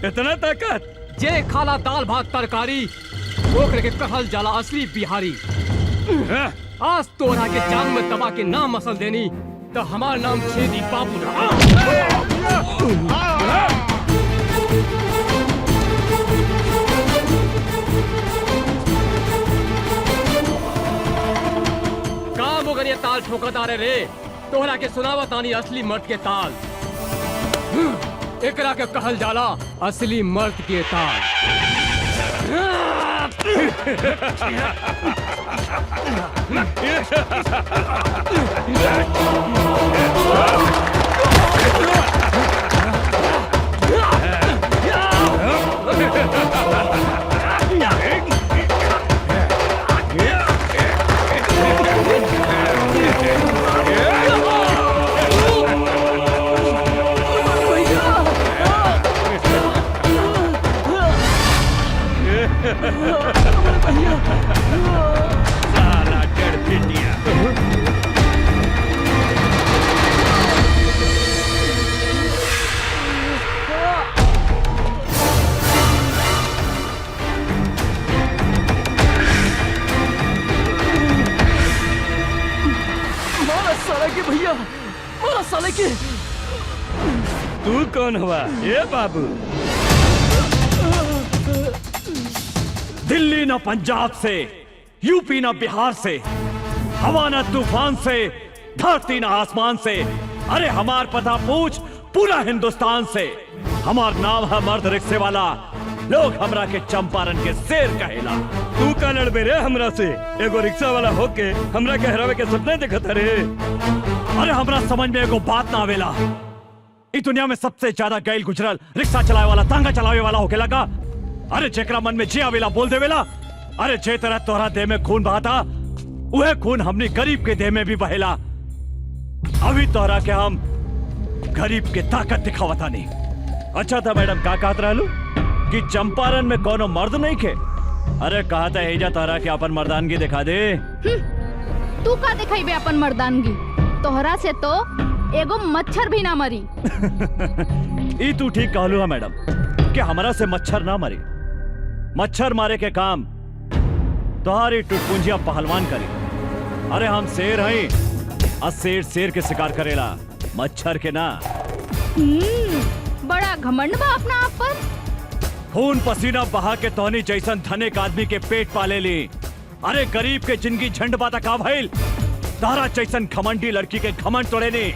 इतना ताकत? जे खाला दाल भात तरकारी ओकरे के कहल जाला असली बिहारी। आज तोरा के जांग में दबा के नाम मसल देनी तो हमार नाम छेदी बाबू काम हो गए ताल ठोकता रे। तोहरा के सुनावा तानी असली मर्द के ताल। एकरा के कहल जाला असली मर्द के ताल। साला डर पिटिया। मारा साला के भैया, मारा साले के। तू कौन हुआ? ये बाबू दिल्ली ना पंजाब से, यूपी ना बिहार से, हवा ना तूफान से, धरती ना आसमान से, अरे हमार पता पूछ पूरा हिंदुस्तान से। हमार नाम है मर्द रिक्शे वाला, लोग हमरा के चंपारण के शेर कहेला। तू का लड़बे रे हमरा से? एगो रिक्शा वाला होके हमरा के हरावे के सपने देखत रे? अरे हमरा समझ में एगो बात ना आवेला। इस दुनिया में सबसे ज्यादा गैल गुजरल रिक्शा चलावे वाला, तांगा चलावे वाला होके लगा। अरे जेकरा मन में जे आवेला बोल देवेला। अरे जे तरह तोहरा देह में खून बहाता, वह खून हमनी गरीब के देह में भी बहेला। अभी तोहरा के हम गरीब के ताकत दिखावता नहीं। अच्छा था मैडम, का कहत रहलू कि चंपारण में कोनो मर्द नहीं खे? अरे कहा था एजा तोहरा के अपन मर्दानगी दिखा दे। तू का दिखाइबे अपन मर्दानगी? तोहरा से तो एगो मच्छर भी ना मरी। ई तू ठीक कहलू है मैडम कि हमरा से मच्छर ना मरी। मच्छर मारे के काम तोहारी टुटपुंजिया पहलवान करी। अरे हम शेर हैं और शेर शेर के शिकार करेला, मच्छर के ना। बड़ा घमंड बा अपना आप पर। खून पसीना बहा के तोहनी जैसन धनिक आदमी के पेट पाले ली। अरे गरीब के जिंदगी झंड बाता का भइल, तारा जैसन घमंडी लड़की के घमंड तोड़े नी।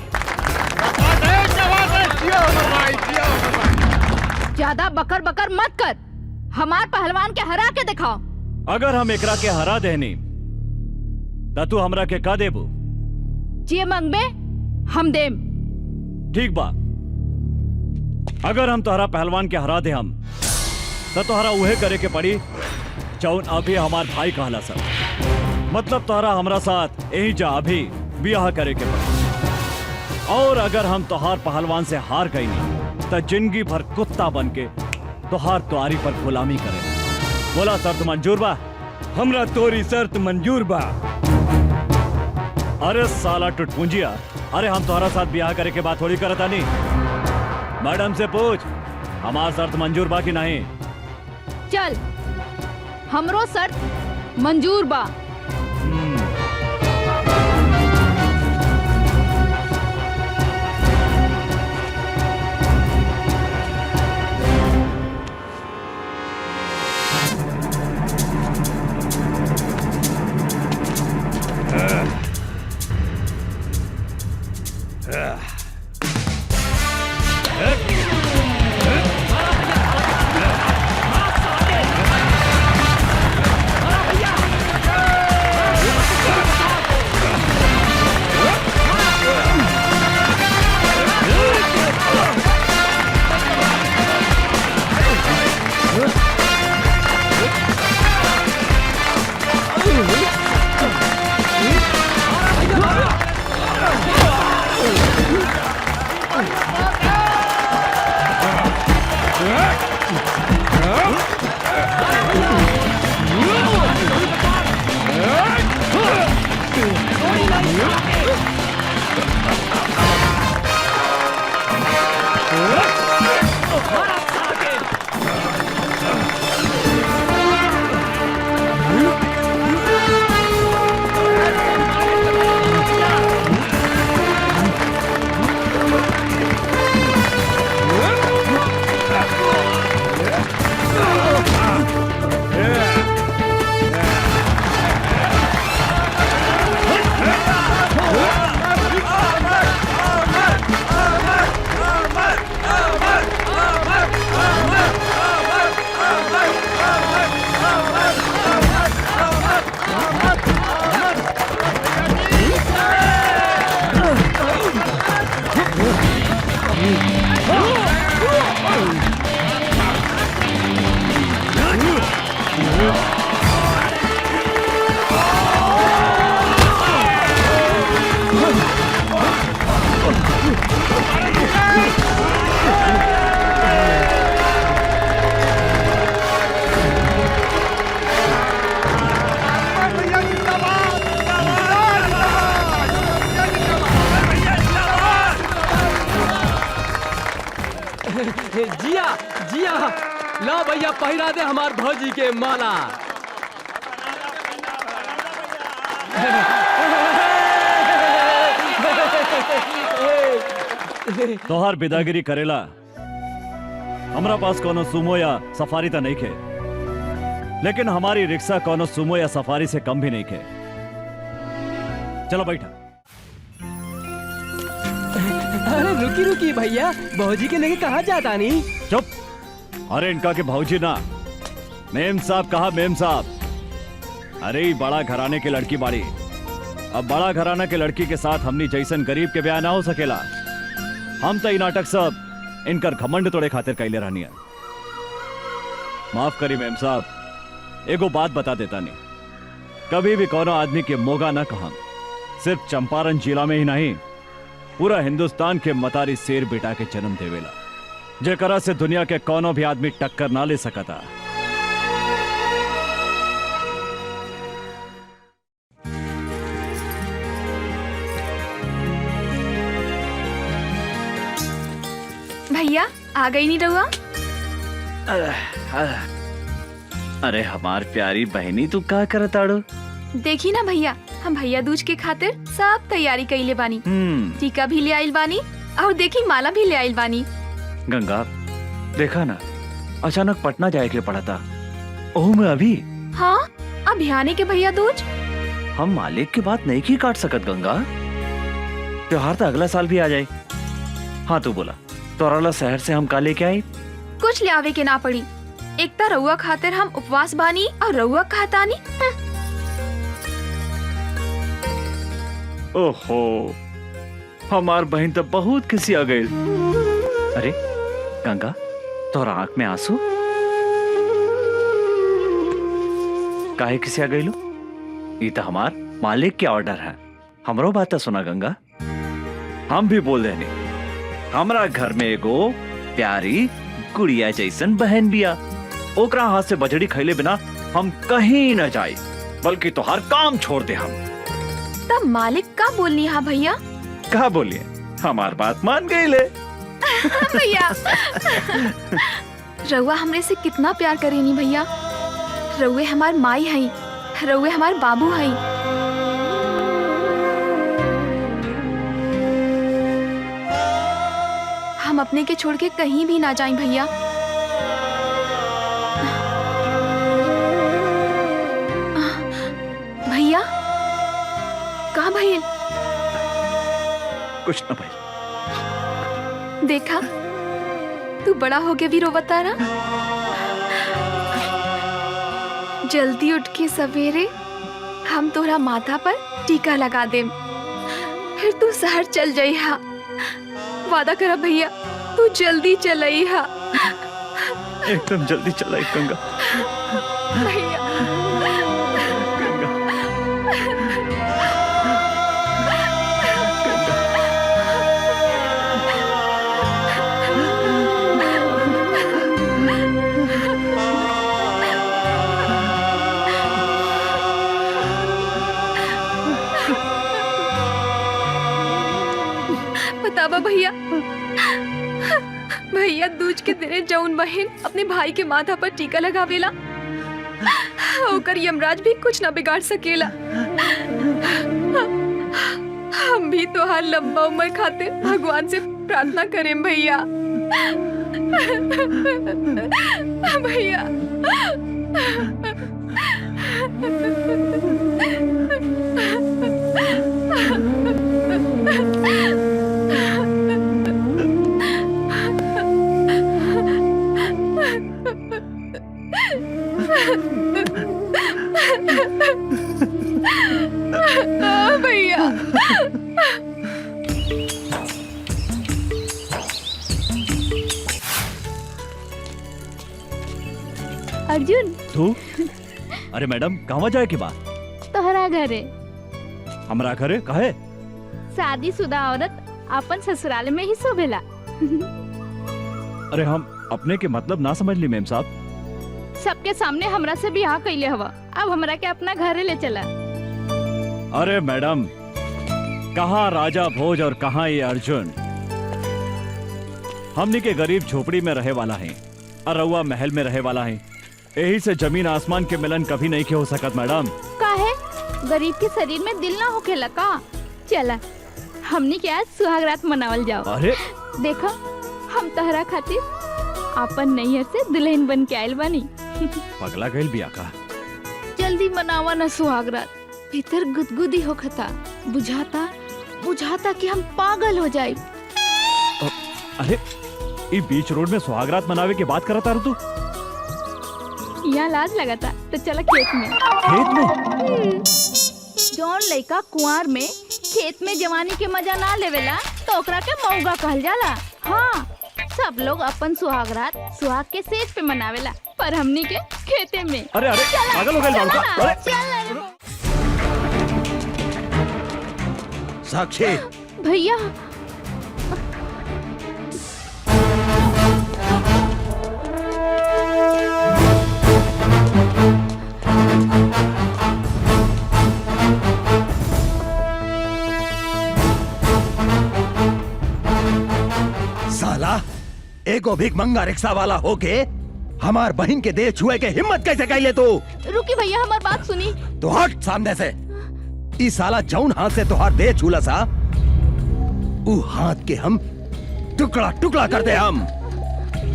ज्यादा बकर बकर मत कर, हमार पहलवान के हरा के दिखाओ। अगर हम एकरा के हरा देनी त तू हमरा के का देबू? जे मंगबे हम देम। ठीक बा, अगर हम तोहरा पहलवान के हरा दे हम तो तोहरा उहे करे के पड़ी जौन अभी हमार भाई कहला सर। मतलब तोहरा हमरा साथ यही जा अभी ब्याह करे के पड़ी। और अगर हम तोहार पहलवान से हार गई नहीं तो जिंदगी भर कुत्ता बन के तोहार तुआरी पर गुलामी करे। बोला शर्त मंजूर बा? हमरा तोरी शर्त मंजूर बा। अरे साला टुटपुंजिया, अरे हम तोहरा साथ ब्याह करे के बात थोड़ी करता नहीं। मैडम से पूछ हमार शर्त मंजूर बा कि नहीं। चल, हमरो शर्त मंजूर बा। भैया पहिरा दे हमार भौजी के माला। तोहार बिदागिरी करेला हमरा पास कोनो सुमो या सफारी तो नहीं खे, लेकिन हमारी रिक्शा कोनो सुमो या सफारी से कम भी नहीं खे। चलो बैठा। अरे रुकी रुकी भैया, भौजी के लेके कहाँ जाता नहीं? चुप। अरे इनका के भौजी ना, मेम साहब कहा मेम साहब। अरे ये बड़ा घराने के लड़की बाड़ी, अब बड़ा घराना के लड़की के साथ हमनी जैसन गरीब के ब्याह ना हो सकेला। हम तो नाटक सब इनकर घमंड तोड़े खातिर कैले रहनी है। माफ करी मेम साहब, एगो बात बता देता नहीं, कभी भी कोनो आदमी के मोगा ना कहा। सिर्फ चंपारण जिला में ही नहीं, पूरा हिंदुस्तान के मतारी शेर बेटा के जन्म देवेला, जेकरा से दुनिया के कोनो भी आदमी टक्कर ना ले सकता। भैया आ गई नहीं रहुआ? अरे हमार प्यारी बहनी तू का करताड़ो? देखी ना भैया, हम भैया दूज के खातिर सब तैयारी कइले बानी। टीका भी ले आइल बानी और देखी माला भी ले आइल बानी। गंगा देखा ना, अचानक पटना जाए के पड़ा था। ओह मैं अभी। हाँ अब ध्यान के भैया दूज। हम मालिक की बात नहीं की काट सकत गंगा, त्योहार तो अगला साल भी आ जाए। हाँ तू बोला तोराला शहर से हम का लेके आई? कुछ ले आवे के ना पड़ी, एकता रउआ खातिर हम उपवास बानी और रउआ कहतानी। ओहो हमार बहन तो बहुत किसी आ गई। अरे गंगा तोरा आंख में आंसू काहे किसी आ गई लो? ये तो हमार मालिक के ऑर्डर है, हमरो बात सुना गंगा। हम भी बोल देनी, हमारा घर में एगो प्यारी गुड़िया जैसन बहन बिया, ओकरा हाथ से बजड़ी खैले बिना हम कहीं न जाए, बल्कि तो हर काम छोड़ दे हम। तब मालिक का बोलनी? हाँ भैया कहा बोलिए, हमार बात मान गई ले। भैया रउआ हमरे से कितना प्यार करेनी भैया। रउए हमार माई हई, रउए हमार बाबू हई। हम अपने के छोड़ के कहीं भी ना जाएं भैया। भैया कहाँ भैया? कुछ न भाई। देखा तू बड़ा हो के भी रोवता ना। जल्दी उठ के सवेरे हम तोरा माथा पर टीका लगा देम, फिर तू शहर चल जाई हा। वादा करा भैया, तू जल्दी चलाई हा। एकदम जल्दी चलाई गंगा। भैया बतावा भैया, भैया दूज के दिने जौन बहन अपने भाई के माथा पर टीका लगावेला, ओकर यमराज भी कुछ ना बिगाड़ सकेला। हम भी तोहार लंबा उम्र खातिर भगवान से प्रार्थना करें भैया। भैया भैया अर्जुन तू? अरे मैडम कहवा जाए की बात? तोहरा घरे। हमरा घरे काहे? शादीशुदा औरत अपन ससुराल में ही शोभेला। अरे हम अपने के मतलब ना समझ ली मेम साहब। सबके सामने हमरा से बियाह कैले हवा, अब हमरा के अपना घरे ले चला। अरे मैडम कहाँ राजा भोज और कहाँ ये अर्जुन? हमनी के गरीब झोपड़ी में रहे वाला है, और रउआ महल में रहे वाला है। यही से जमीन आसमान के मिलन कभी नहीं के हो सकत मैडम। काहे गरीब के शरीर में दिल ना होखेला का? चला हमनी के आज सुहागरात मनावल जाओ। अरे देखा हम तहरा खातिर अपन नैहर से दुल्हन बन के आयल बानी। पगला गइल बिया का? जल्दी मनावा ना सुहागरात, भीतर गुदगुदी होखता, बुझाता कि हम पागल हो जाए। अरे ये बीच रोड में सुहागरात मनावे की बात करता तू? यहाँ लाज लगाता तो चला खेत में। खेत में? जौन लड़का कुंवार में खेत में जवानी के मजा ना लेवेला तो ओकरा के मौगा कहल जाला। हाँ, सब लोग अपन सुहागरात सुहाग के सेज पे मनावेला, पर हमनी के खेते में। अरे अरे पागल हो गए लड़का। अरे साक्षी भैया साला एगो भीख मंगा रिक्शा वाला होके हमार बहन के देह छुए के हिम्मत कैसे कैले तू? रुकी भैया हमार बात सुनी। तो हट सामने से। ई साला जौन हाथ से तुहार देह छूला सा ऊ हाथ के हम टुकड़ा टुकड़ा कर दे। हम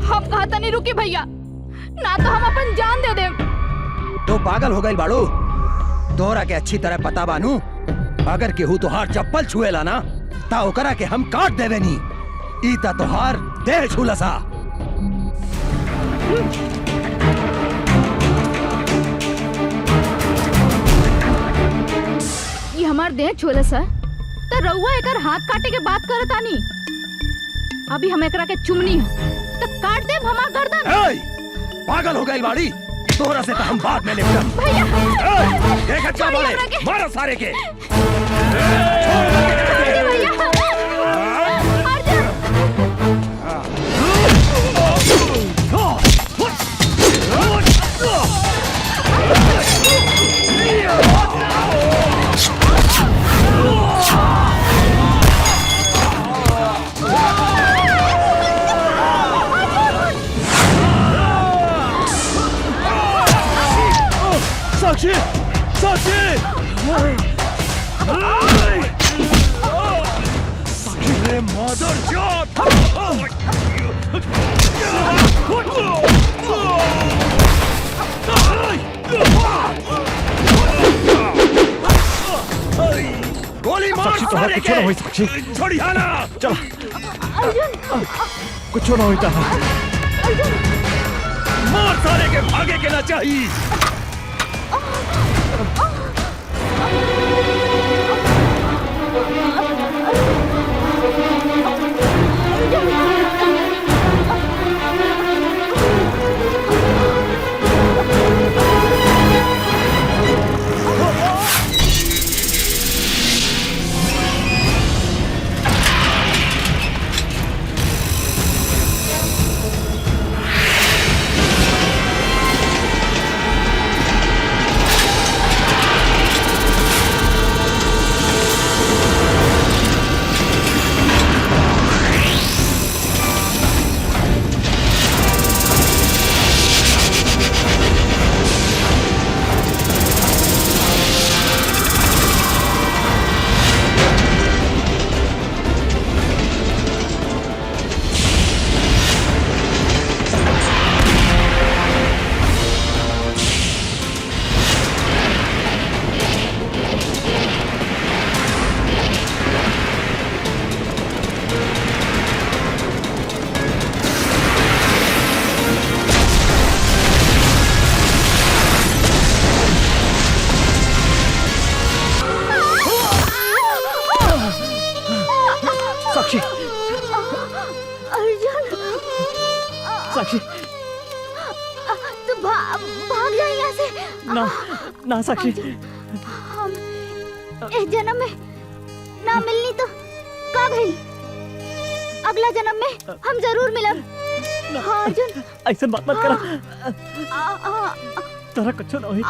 कहता नहीं रुकी भैया, ना तो हम अपन जान दे दे। तो पागल हो गई बाड़ू? तोरा के अच्छी तरह पता बानू, अगर केहू तुहार चप्पल छुएला ना ता ओकरा के हम काट देवे नी। ई ता तुहार देह छूला सा। ये हमार देह छोले सा तो रउआ एकर हाथ काटे के बात करत आनी। अभी हम एकरा के चुमनी तो काट देब हमार गर्दन। पागल हो गई बाड़ी? तोरा से तो हम बाद में निपटम। भैया क्या बोले? मारो सारे के। साक्षी साक्षी साक्षी मदर चोट। गोली मार साक्षी तो कुछ ना हुई। साक्षी छोड़िया ना। चल कुछ ना होता है। मार सारे के भागे के ना चाहिए। साक्षी साक्षी तू भाग जा यहाँ से। ना ना साक्षी हम इस जन्म में ना मिलनी तो का भई? अगला जन्म में हम जरूर मिलब। हाँ अर्जुन ऐसे बात मत करा। तारा कुछ ना होई।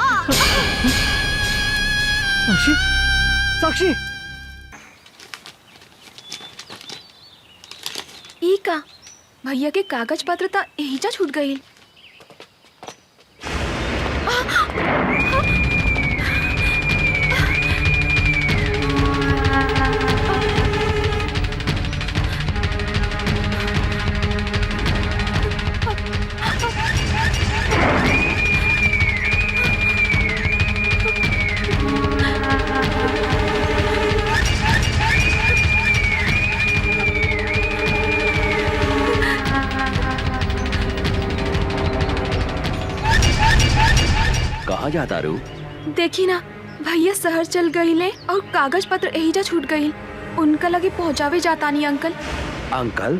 साक्षी साक्षी ई का भैया के कागज पत्र ता एहिजा छूट गई। कहाँ जाता रू? देखी ना भैया शहर चल गईले और कागज पत्र एहिजा छूट गई। उनका लगे पहुँचावे जाता नहीं अंकल। अंकल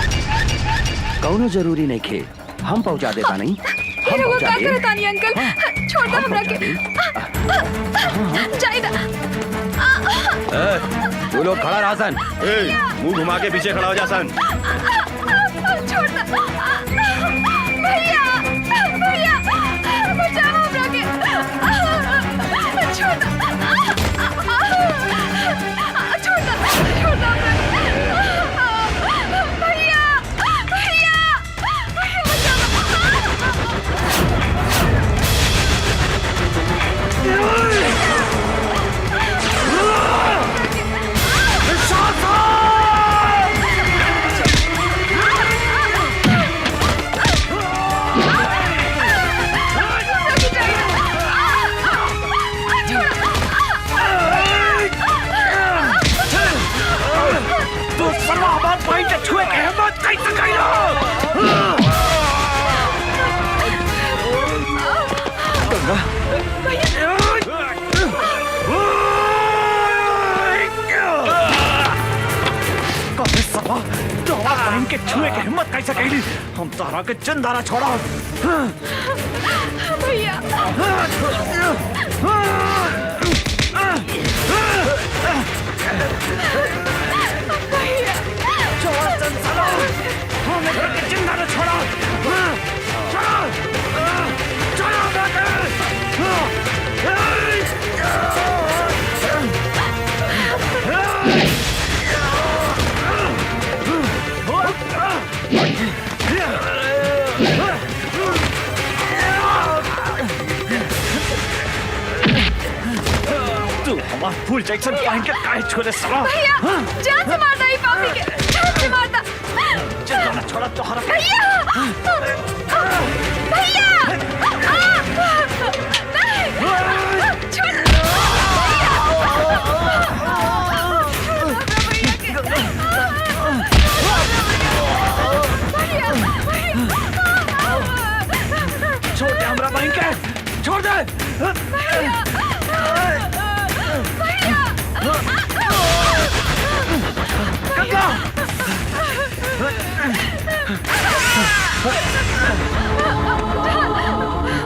कौनो जरूरी नहीं खे, हम पहुँचा देता नहीं। हम वो पहुँचा का दे। करता नहीं अंकल। छोड़ दो हमरा के। जाइदा। तू लोग खड़ा रहा सन। मुंह घुमा के पीछे खड़ा हो जा सन। छोड़ दो। भैया भैया बचाओ हमरा के। छोड़ दो। छोड़ दो हमरा के। भैया भैया भैया बचाओ। के छुए के हिम्मत कैसे कैली? हम तारा के चंदारा छोड़ा। भैया छोड़ा चंदारा, हमें घर के चंदारा छोड़ा। तू हमारा फूल जैक्सन पहन के काहे छोड़े साला? भैया जान से मारता ही पापी के। जान से मारता। चंदारा छोड़ा तो हरा। भैया भैया नहीं छोड़। छोड़ दे हमरा बहन के, छोड़ दे।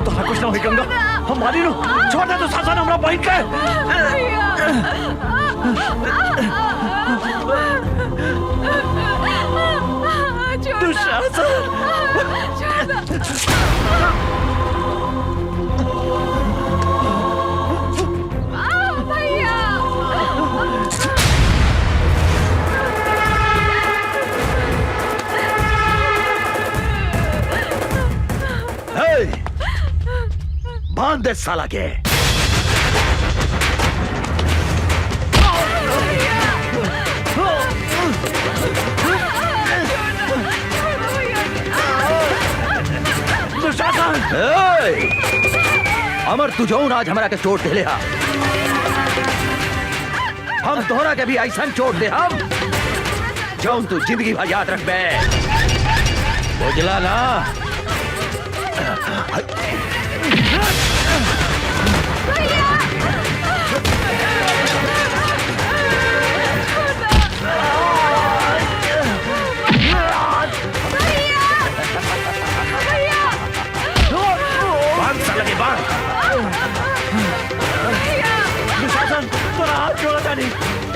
तोरा कुछ ना हुई गंगा, हम मारी नु। छोड़ दे तू सासन हमरा बहन के। बांध दे साला के। अमर तू जौन आज हमरा के चोट दे हा, हम तोहरा के भी ऐसा चोट दे हम जौन तू जिंदगी भर याद रखबे। बुझला ना?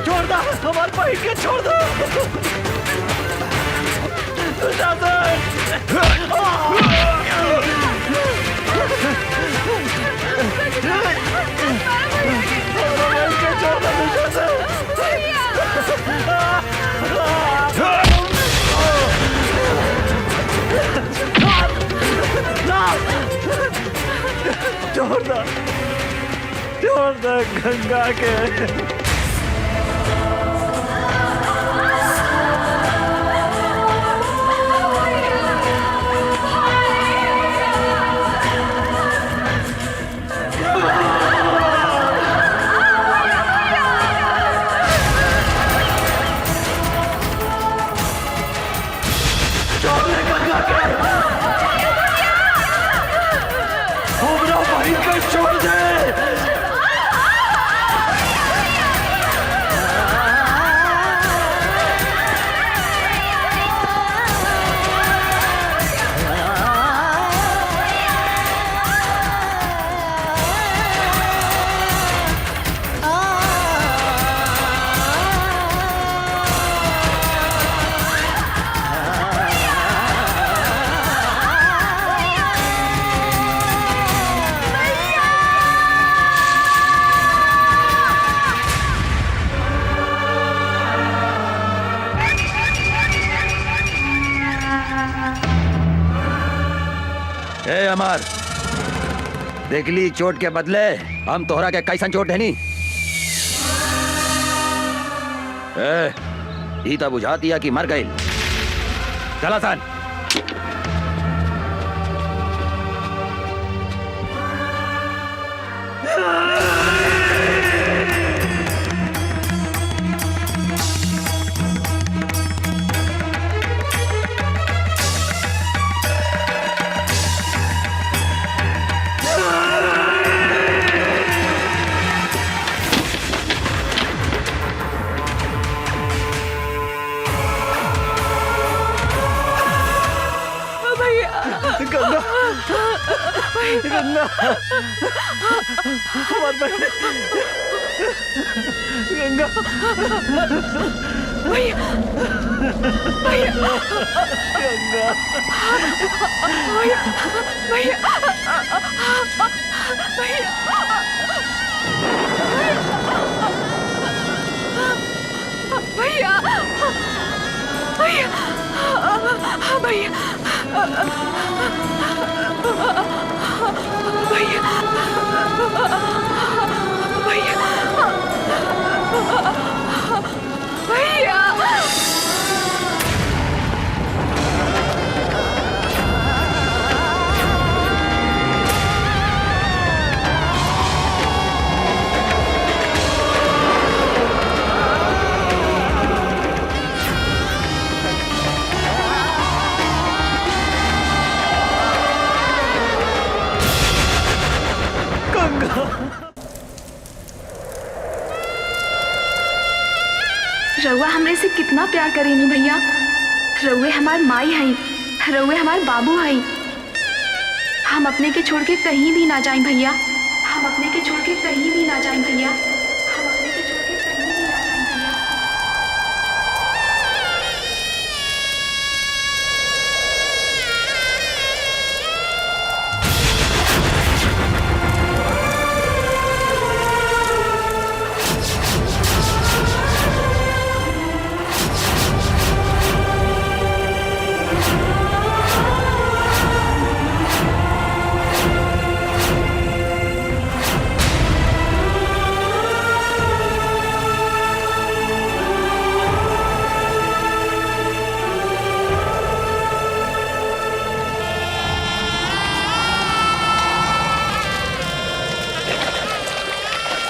छोड़ दो हमारे भाई के, छोड़ दो। छोड़ दे गंगा के। हमरा भाई को छोड़ दे। ए अमर, देखली चोट के बदले हम तोहरा के कैसन चोट है नी? ई तो बुझा दिया कि मर गई। चला सन। गंगा, गंगा, हमार बहन, गंगा, भैया, भैया, गंगा, भैया, भैया, भैया, भैया, भैया, भैया, भैया, रउआ हमरे से कितना प्यार करेनी भैया। रउए हमार माई हई, रउए हमार बाबू हई। हम अपने के छोड़ के कहीं भी ना जाएं भैया। हम अपने के छोड़ के कहीं भी ना जाएं भैया। हम अपने के छोड़ के कहीं भी ना जाएं भैया।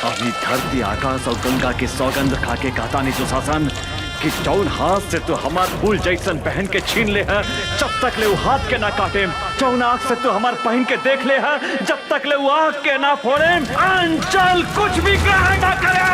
अभी धरती आकाश और गंगा की सौगंध खा के कहता नहीं दुशासन कि जौन हाथ से तू हमार फूल जैसन पहन के छीन ले है, जब तक ले वो हाथ के ना काटे। जौन आँख से तू हमार पहन के देख ले है, जब तक ले वो आँख के ना फोड़े। अंचल कुछ भी ग्रहण ना करे।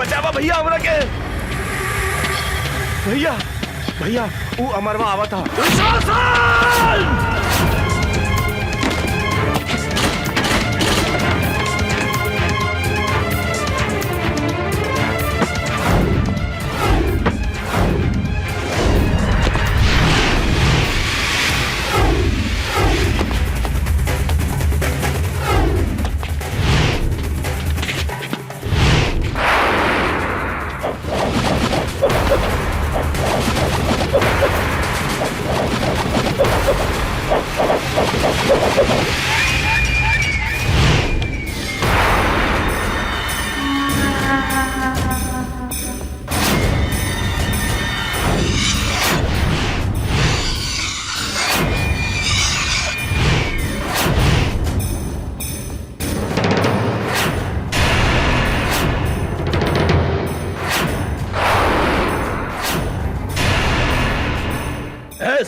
बचावा भैया हमरा के। भैया भैया वो अमरवा आवा था।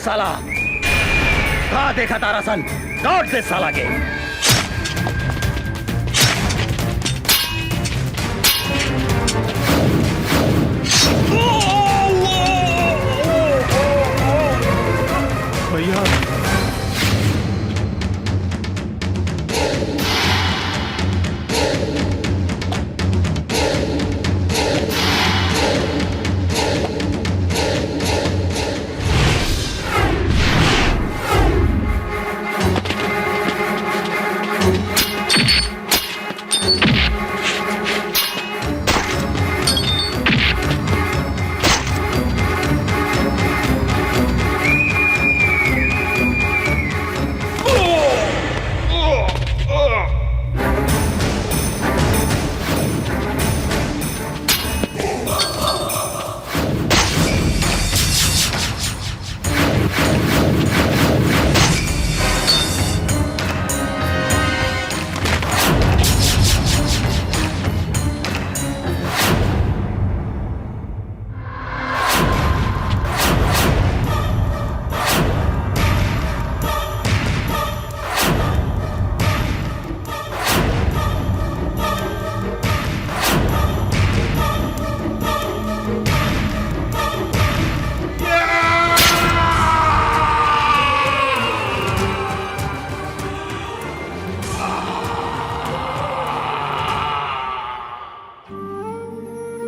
साला कहाँ देखा तारा सन? लौट दे साला के। भैया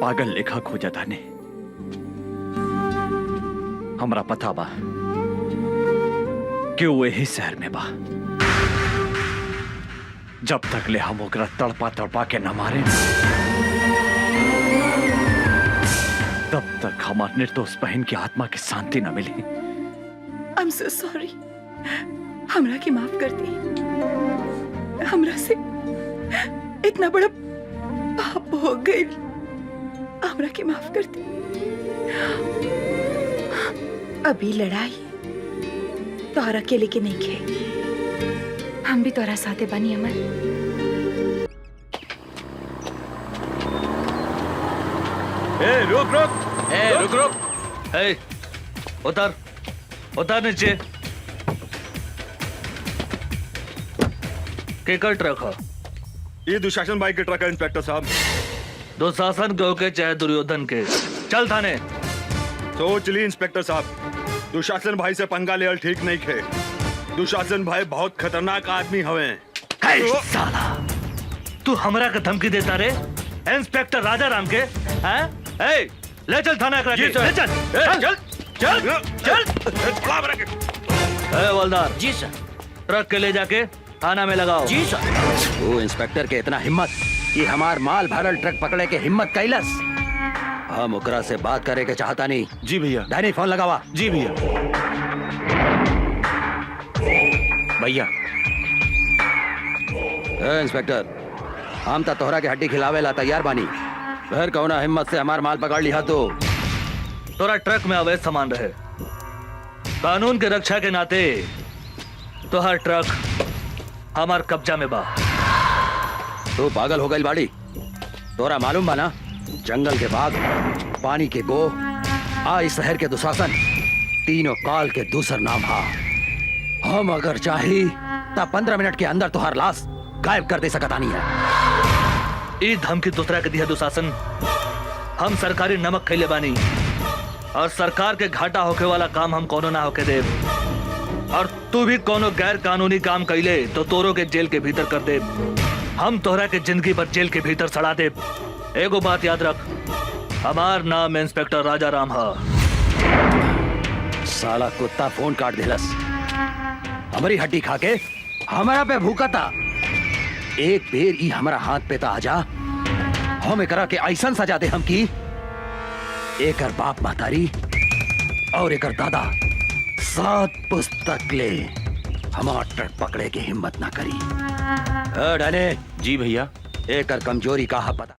पागल लेखा खोजा थाने हमरा पता बा कि वो यही शहर में बा। जब तक ले हम ओकरा तड़पा तड़पा के न मारे तब तक हमार निर्दोष बहन की आत्मा की शांति न मिली। I am so sorry. हमरा के माफ कर दी। हमरा से इतना बड़ा पाप हो गई। हमरा के माफ कर दी। अभी लड़ाई तोहरा अकेले के नहीं खे, हम भी तोहरा साथे बनी अमर। रुक रुक रुक। उतर उतर नीचे। केकर ट्रक है? ये दुशासन भाई के ट्रक है इंस्पेक्टर साहब। दुशासन के होके चाहे दुर्योधन के, चल थाने। सोच ली इंस्पेक्टर साहब, दुशासन भाई से पंगा लेवल ठीक नहीं खे। दुशासन भाई बहुत खतरनाक आदमी हवे। साला तू हमरा के धमकी देता रे इंस्पेक्टर राजा राम के? हैं? ए, ले चल थाना ले चल चल चल चल चल। हवलदार जी सर। ट्रक के ले जाके थाना में लगाओ। जी सर। वो इंस्पेक्टर के इतना हिम्मत कि हमार माल भरल ट्रक पकड़े के हिम्मत कैलस। हम ओकरा से बात करे के चाहता नहीं। जी भैया। डैनी फोन लगावा। जी भैया। भैया इंस्पेक्टर, हम तो तोहरा के हड्डी खिलावे ला तैयार बानी। फिर कौना हिम्मत से हमार माल पकड़ लिया तो? तोरा ट्रक में अवैध सामान रहे, कानून के रक्षा के नाते तो हर ट्रक हमार कब्जा में बा। तू पागल हो गई बाड़ी? तोरा मालूम बा ना, जंगल के बाघ, पानी के गो, आई शहर के दुशासन, तीनों काल के दूसर नाम हा। हम अगर चाही तब 15 मिनट के अंदर तुहार लाश गायब कर दे सकता नहीं है। ई धमकी दूसरा के दिया दुशासन हम सरकारी नमक खैले बानी और सरकार के घाटा होके वाला काम हम कोनो ना होके देव। और तू भी कोनो गैर कानूनी काम कैले तो तोरो के जेल के भीतर कर दे। हम तोहरा के जिंदगी पर जेल के भीतर सड़ा दे। एगो बात याद रख, हमार नाम इंस्पेक्टर राजा राम है। साला कुत्ता फोन काट देलस, हमारी हड्डी खा के हमारा पे भूखा था। एक बेर ई हमारा हाथ पे ता आजा, हम एकरा के ऐसन सजा दे हम की एकर बाप महतारी और एकर दादा 7 पुस्तक ले हमार ट्रक पकड़े के हिम्मत ना करी। डाले जी भैया। एकर कमजोरी का पता।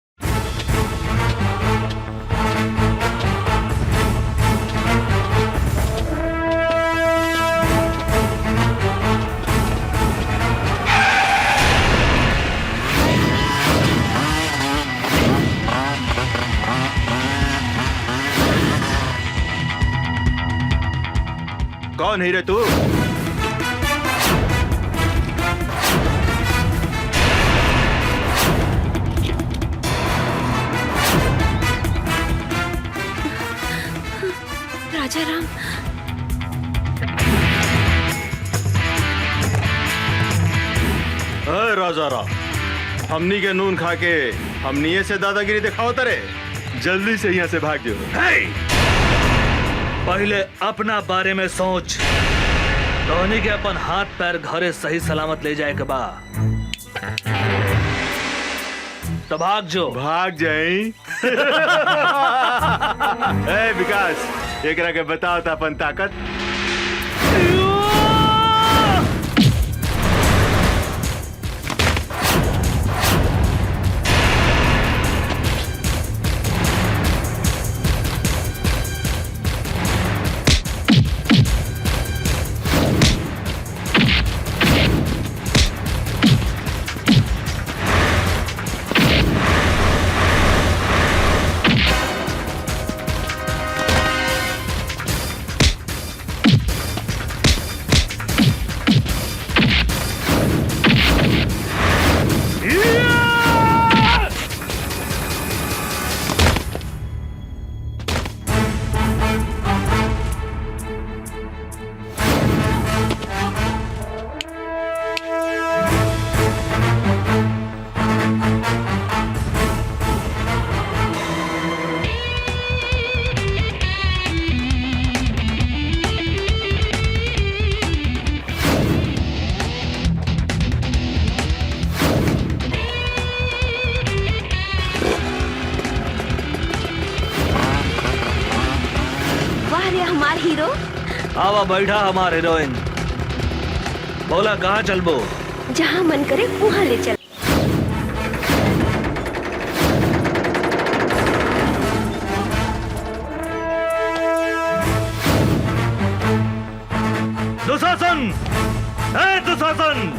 कौन है रे तू? राजा राम, राजा राम, हमनी के नून खा के हमनी से दादागिरी दिखाओ तरे। जल्दी से यहाँ से भाग जाओ। पहले अपना बारे में सोच। धोनी के अपन हाथ पैर घरे सही सलामत ले जाए के बा तो भाग जो। भाग जाई। ए विकास, एकरा के बताओ था अपन ताकत। हीरो। आवा बैठा हमारे हीरोइन। बोला कहाँ चलबो? जहाँ मन करे वहाँ ले चल। दुशासन, दुशासन,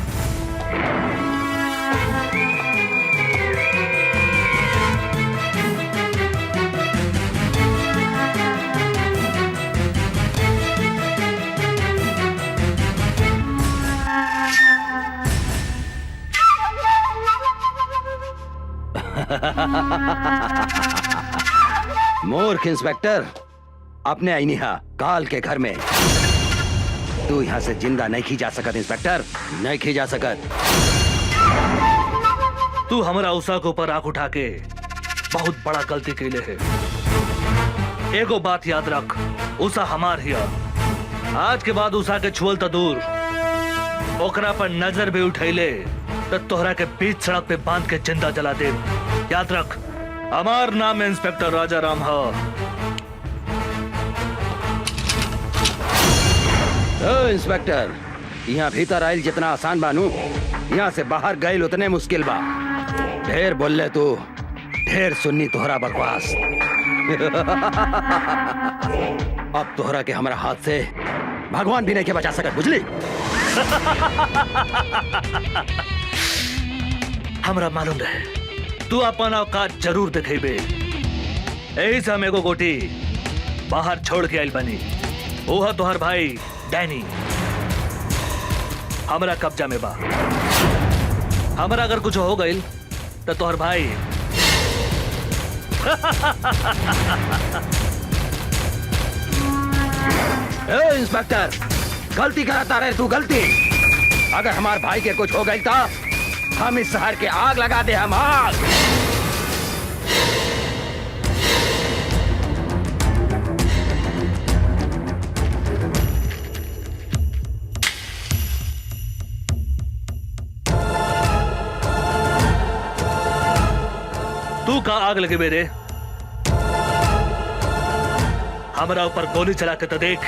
मूर्ख इंस्पेक्टर, अपने आईनिहा काल के घर में तू यहाँ से जिंदा नहीं खी जा सकत। इंस्पेक्टर, नहीं खी जा सकत। तू हमारा उषा के ऊपर आंख उठा के बहुत बड़ा गलती कैले है। एगो बात याद रख, उषा हमार हिया। आज के बाद उषा के छुअल तो दूर, ओकरा पर नजर भी उठैले तो तोहरा के बीच सड़क पे बांध के जिंदा जला दे। याद रख, हमार नाम इंस्पेक्टर राजा राम है। इंस्पेक्टर, यहाँ भीतर आयल जितना आसान बानू, यहाँ से बाहर गए उतने मुश्किल बा। ढेर बोले तू, ढेर सुन्नी तोहरा बकवास। अब तोहरा के हमारा हाथ से भगवान भी नहीं के बचा सकत, बुझली? हमरा मालूम रहे तू अपन औकात जरूर दिखेबे। यही से हम एगो गोटी बाहर छोड़ के आइल बनी। ओह तोहर भाई डैनी हमरा कब्जा में बा। हमरा अगर कुछ हो गइल तो तोहर भाई ए इंस्पेक्टर, गलती कराता रहे तू, गलती। अगर हमार भाई के कुछ हो गई था, हम इस शहर के आग लगा दे, हम आग। तू का आग लगे मेरे? हमारा ऊपर गोली चला के तो देख।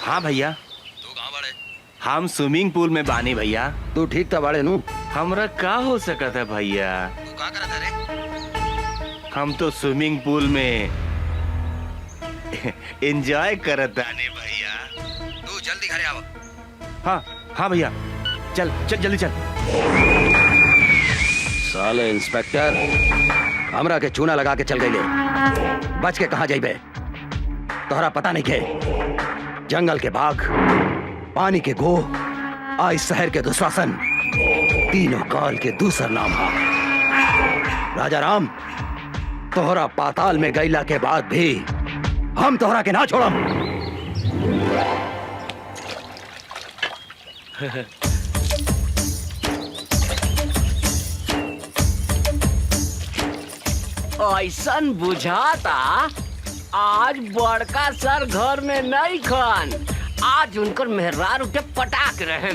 हाँ भैया, तू कहाँ बड़े? हम स्विमिंग पूल में बानी भैया। तू ठीक था बड़े नू? हमरा का हो सकता है भैया? तू कहाँ करा था रे? हम तो स्विमिंग पूल में एंजॉय करत आने भैया। तू जल्दी घरे आओ। हाँ हाँ भैया, चल चल जल्दी चल। साले इंस्पेक्टर, हमरा के चूना लगा के चल गए। बच के कहाँ जाइबे? तोहरा पता नहीं के जंगल के बाघ, पानी के गो, आज शहर के दुशासन, तीनों काल के दूसर नाम है। राजा राम, तोहरा पाताल में गईला के बाद भी हम तोहरा के ना छोड़म। ऐसन बुझाता आज बड़का सर घर में नहीं खन, आज उनकर मेहरार उठे पटाक रहे।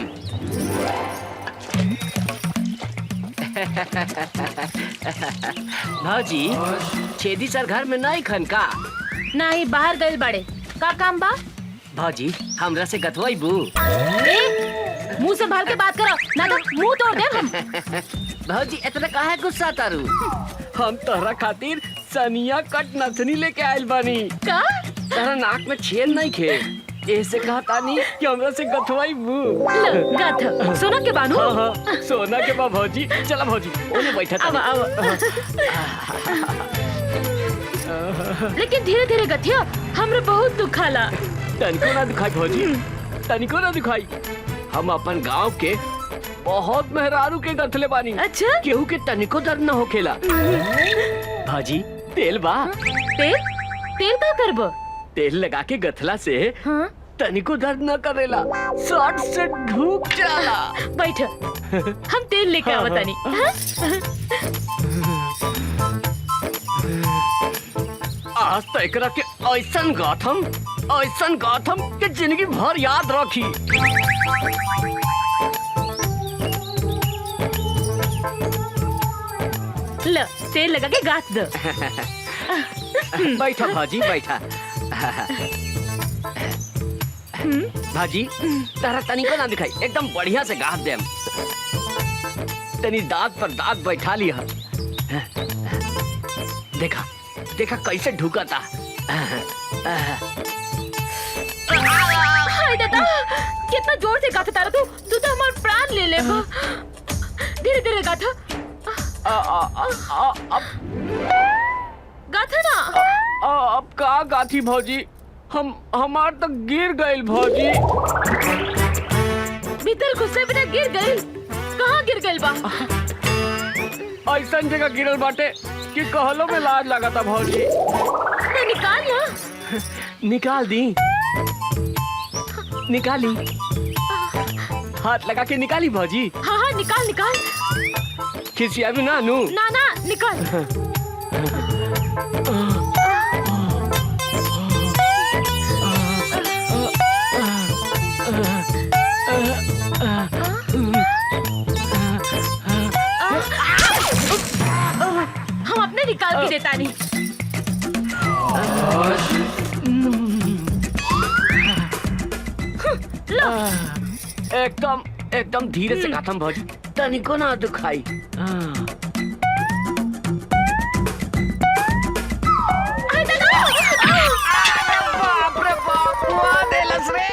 भाजी, छेदी सर घर में नहीं खन का? नहीं, बाहर गए बड़े। का काम बा? भाजी, हमरा से गथवाई बू। मुंह संभाल के बात करो, ना तो मुंह तोड़ दे हम। भाजी, इतना काहे गुस्सा तारू? हम तोहरा खातिर सनिया कट नथनी लेके आयल बानी। का? तोहरा नाक में छेद नहीं खे, ऐसे कहता नहीं कि हमरा से गथवाई बू। गथ सोना के बानू? हाँ हाँ, सोना के बा भौजी। चला भौजी, ओने बैठा था। लेकिन धीरे धीरे गथिया, हमरे बहुत दुखाला। तनिको ना दुखाई भौजी, तनिको ना दुखाई। हम अपन गांव के बहुत मेहरारू के गथले बानी। अच्छा? केहू के तनिको दर्द न होखेला। भाजी, तेल बा? तेल? तेल का करबो? तेल लगा के गथला से हाँ? तनिको दर्द न करेला, सट से ढूक जाला। बैठ, हम तेल लेके आवतानी। आज तो एकरा के ऐसन गाथम के जिंदगी भर याद रखी। लो, तेल लगा के गाथ दो। बैठा भाजी, बैठा। भाजी, तारा तनिको ना दिखाई, एकदम बढ़िया से गाथ देम। तनी दांत पर दांत बैठा लिया। देखा देखा कैसे ढुकता। हाय दादा, कितना जोर से गाथा तारा तू तो हमारा प्राण ले लेगा। धीरे धीरे गाथा। गाथा ना। अब का गाथी भौजी, हमार तो गिर गइल भौजी। भीतर घुसे बिना गिर गइल? कहाँ गिर गइल बा? ऐसन जगह गिरल बाटे कि कहलो में लाज लगाता भौजी। तो निकाल ना। निकाल दी, निकाली। हाथ लगा के निकाली भौजी। हाँ हाँ, निकाल निकाल। खिसिया भी ना नू। ना ना, निकाल। हम अपने निकाल के देता नहीं। लो। एकदम धीरे से गाथम भौजी, तनिको ना दुखाई। बाप रे बाप, देलस रे।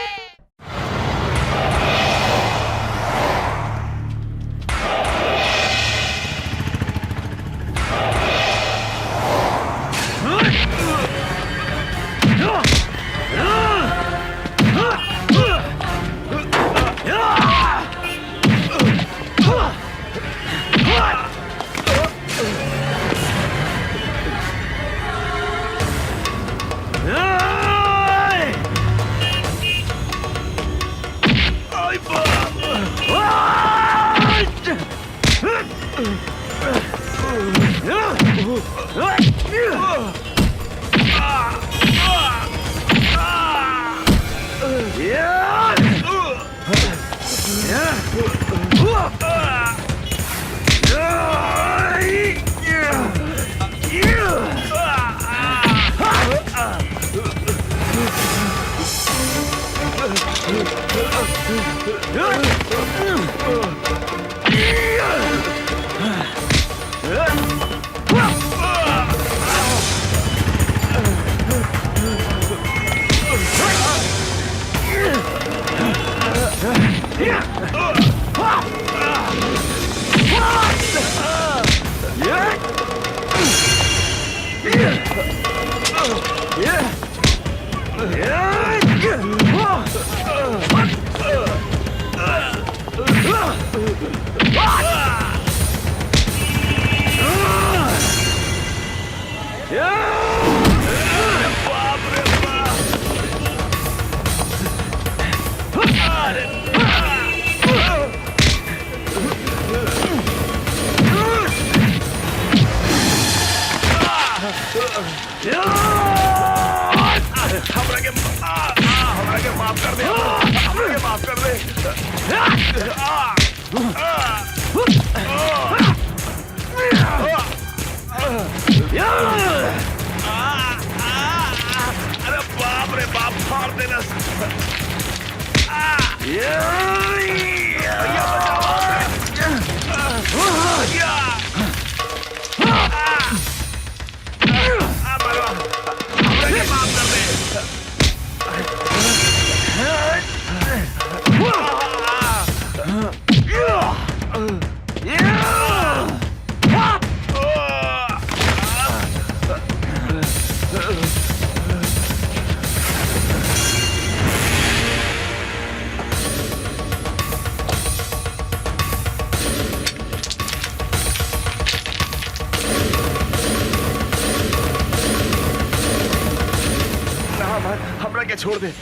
हमरा के छोड़ दे।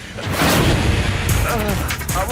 अब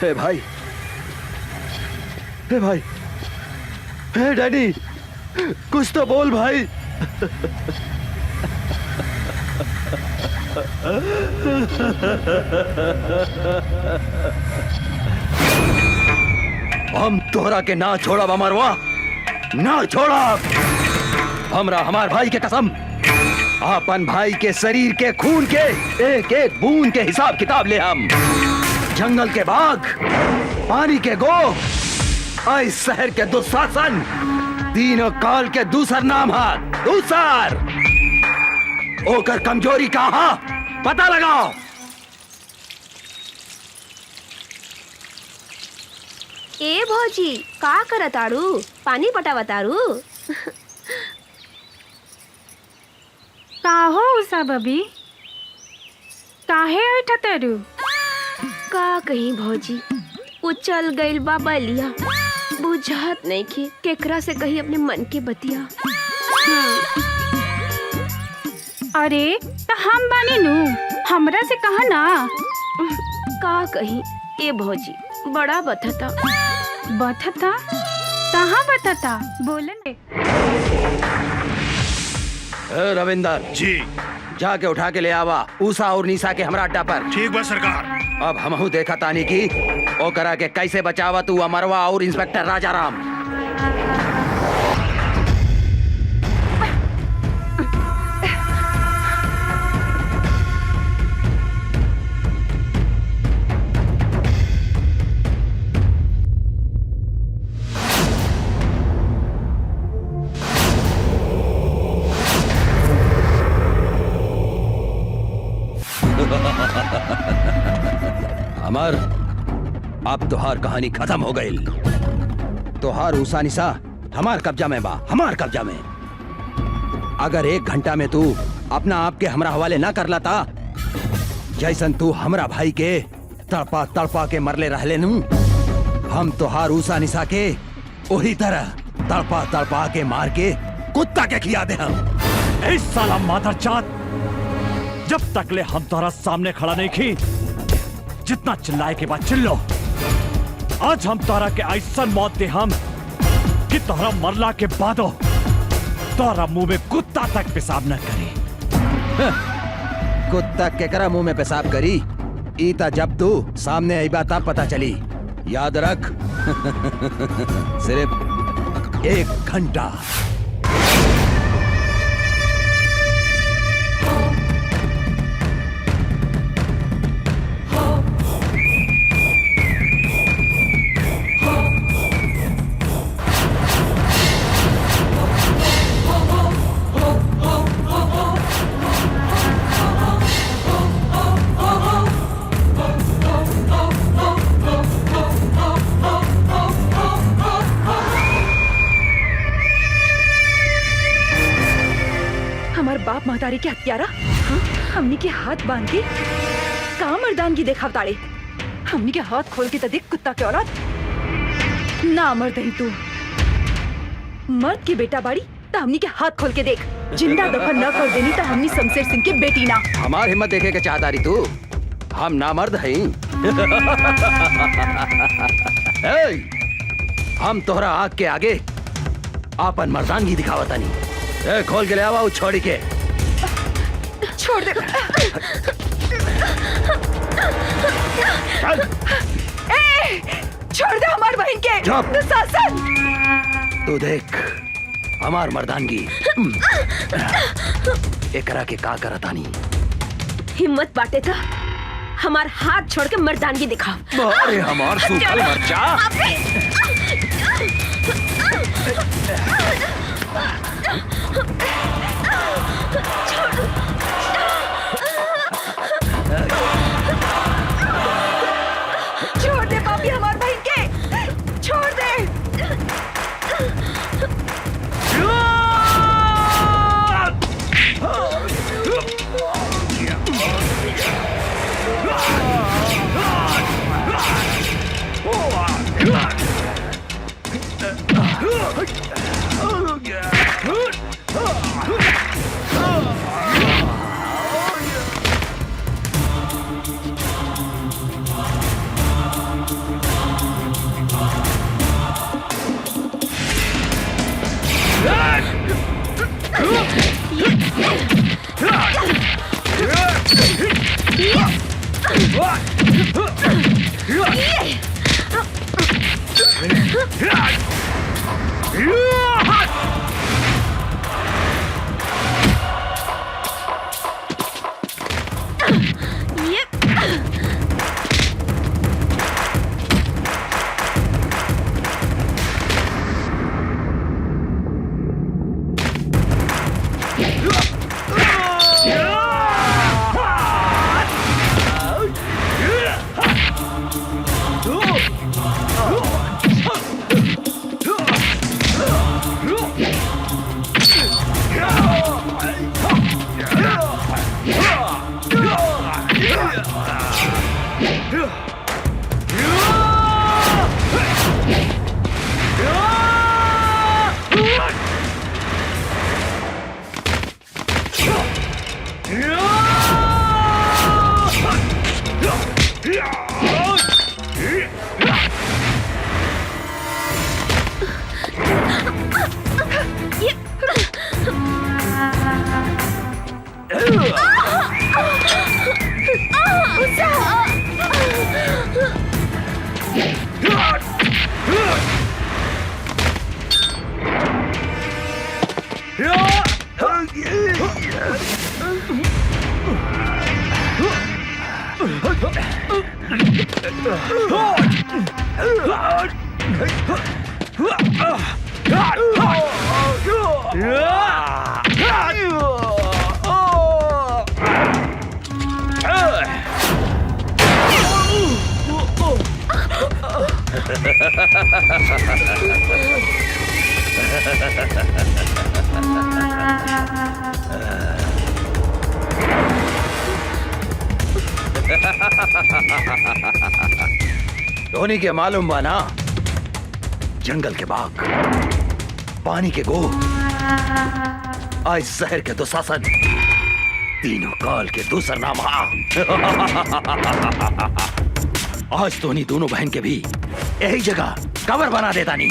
हे भाई, हे भाई, हे डैडी, कुछ तो बोल भाई। हम तोहरा के ना छोड़ा अमरवा, ना छोड़ा। हमरा हमार भाई के कसम, अपन भाई के शरीर के खून के एक एक बूंद के हिसाब किताब ले हम। जंगल के बाघ, पानी के गो, इस शहर के दुशासन, तीनों काल के दूसर नाम है दूसर। ओकर कमजोरी कहा पता लगाओ। ए भौजी का करताड़ू? पानी पटावताड़ू? का हो उषा बबी, काहे ऐठा तेरू? का कहीं भौजी उचल गइल बा बलिया, बुझात नहीं के केकरा से कही अपने मन के बतिया। अरे तो हम बानी नु, हमरा से कहा ना। का कहीं ए भौजी बड़ा बथता। बथता कहाँ बथता बोले। रविंदर जी जाके उठा के ले आवा उषा और निशा के हमरा अड्डा पर। ठीक बा सरकार। अब हमहू देखा तानी की ओ करा के कैसे बचावा तू अमरवा और इंस्पेक्टर राजाराम। अमर, अब तुहार कहानी खत्म हो गई। तुहार उषा निशा हमार कब्जा में बा, हमार कब्जा में। अगर 1 घंटा में तू अपना आप के हमरा हवाले ना कर लाता, जैसन तू हमरा भाई के तड़पा तड़पा के मरले रहले नू, हम तुहार उषा निशा के वही तरह तड़पा तड़पा के मार के कुत्ता के खिया दे हम। इस साला मादरजात, जब तक ले हम तोहरा सामने खड़ा नहीं की, जितना चिल्लाए के बाद चिल्लो। आज हम तोहरा के ऐसा मौत दे हम कि तोहरा मरला के बादो तोहरा मुंह में कुत्ता तक पेशाब न करी। कुत्ता केकरा मुंह में पेशाब करी, ईता जब तू सामने आई बात पता चली। याद रख सिर्फ 1 घंटा। बाप महतारी के हत्यारा हमनी के हाथ बांध के का मर्दानगी देखाव ताड़े। हमनी के हाथ खोल के तो देख कुत्ता के औलाद ना मर्द ही तू मर्द की बेटा बाड़ी तो हमनी के हाथ खोल के देख। जिंदा दफन न कर देनी तो हमनी शमशेर सिंह के बेटी ना। हमार हिम्मत देखे के चाहतारी तू, हम ना मर्द हैं। हम तोहरा आग के आगे आपन मर्दानगी दिखावतानी। खोल के ले आवा छोड़ी के। छोड़ दे। छोड़ दे हमार बहन के। दुशासन, तू देख हमार मर्दानगी एकरा के का करतानी। हिम्मत बाटे था हमार हाथ छोड़ के मर्दानगी दिखाओ। अरे हमार सूखल मर्चा। छोड़ दे पापी हमार बहन के, छोड़ दे। धोनी के मालूम बा ना, जंगल के बाघ, पानी के गो, आज शहर के दुशासन, तीनों काल के दूसर नाम हा। आज धोनी दोनों बहन के भी यही जगह कवर बना देता नहीं।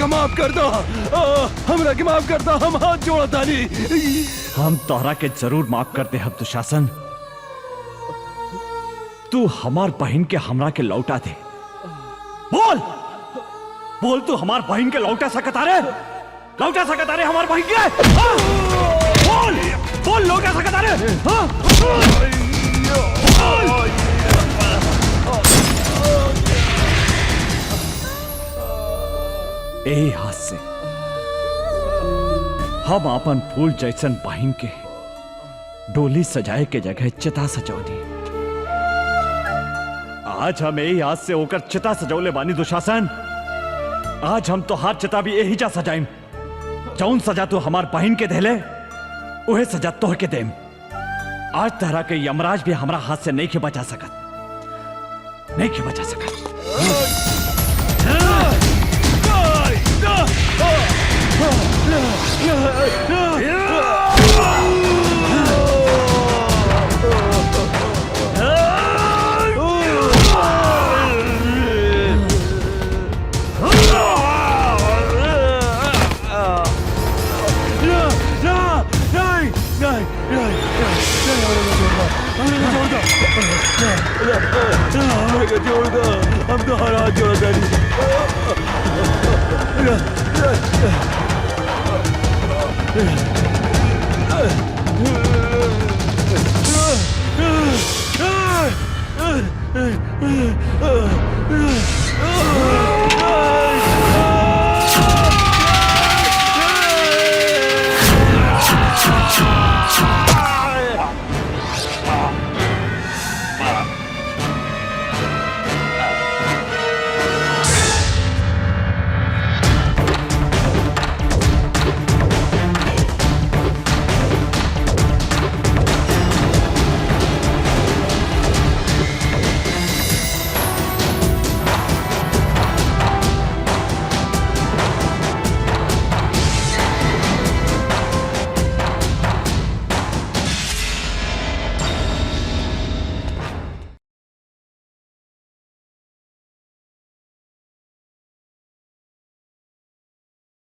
माफ कर दो, हमरा के माफ कर दो, हम हाथ जोड़ा तानी। हम तोहरा के जरूर माफ करते हम दुशासन। तू हमार बहन के हमरा के लौटा दे। बोल बोल, तू हमार बहन के लौटा सकता रे? लौटा सकता रे हमार बहन के? हाँ? बोल बोल, लौटा सकता रे? हाँ? यही हाथ से हम अपन फूल जैसन बहन के डोली सजाए के जगह चिता सजौनी। आज हम यही हाथ से होकर चिता सजौले बानी दुशासन। आज हम तो हाथ चिता भी यही जा सजाइम। जौन सजा तू हमार बहन के देले उहे सजा तोह के देम। आज तरह के यमराज भी हमारा हाथ से नहीं के बचा सकत, नहीं के बचा सकत। जोड़ दो, हम तो हर हाथ जोड़ा नहीं।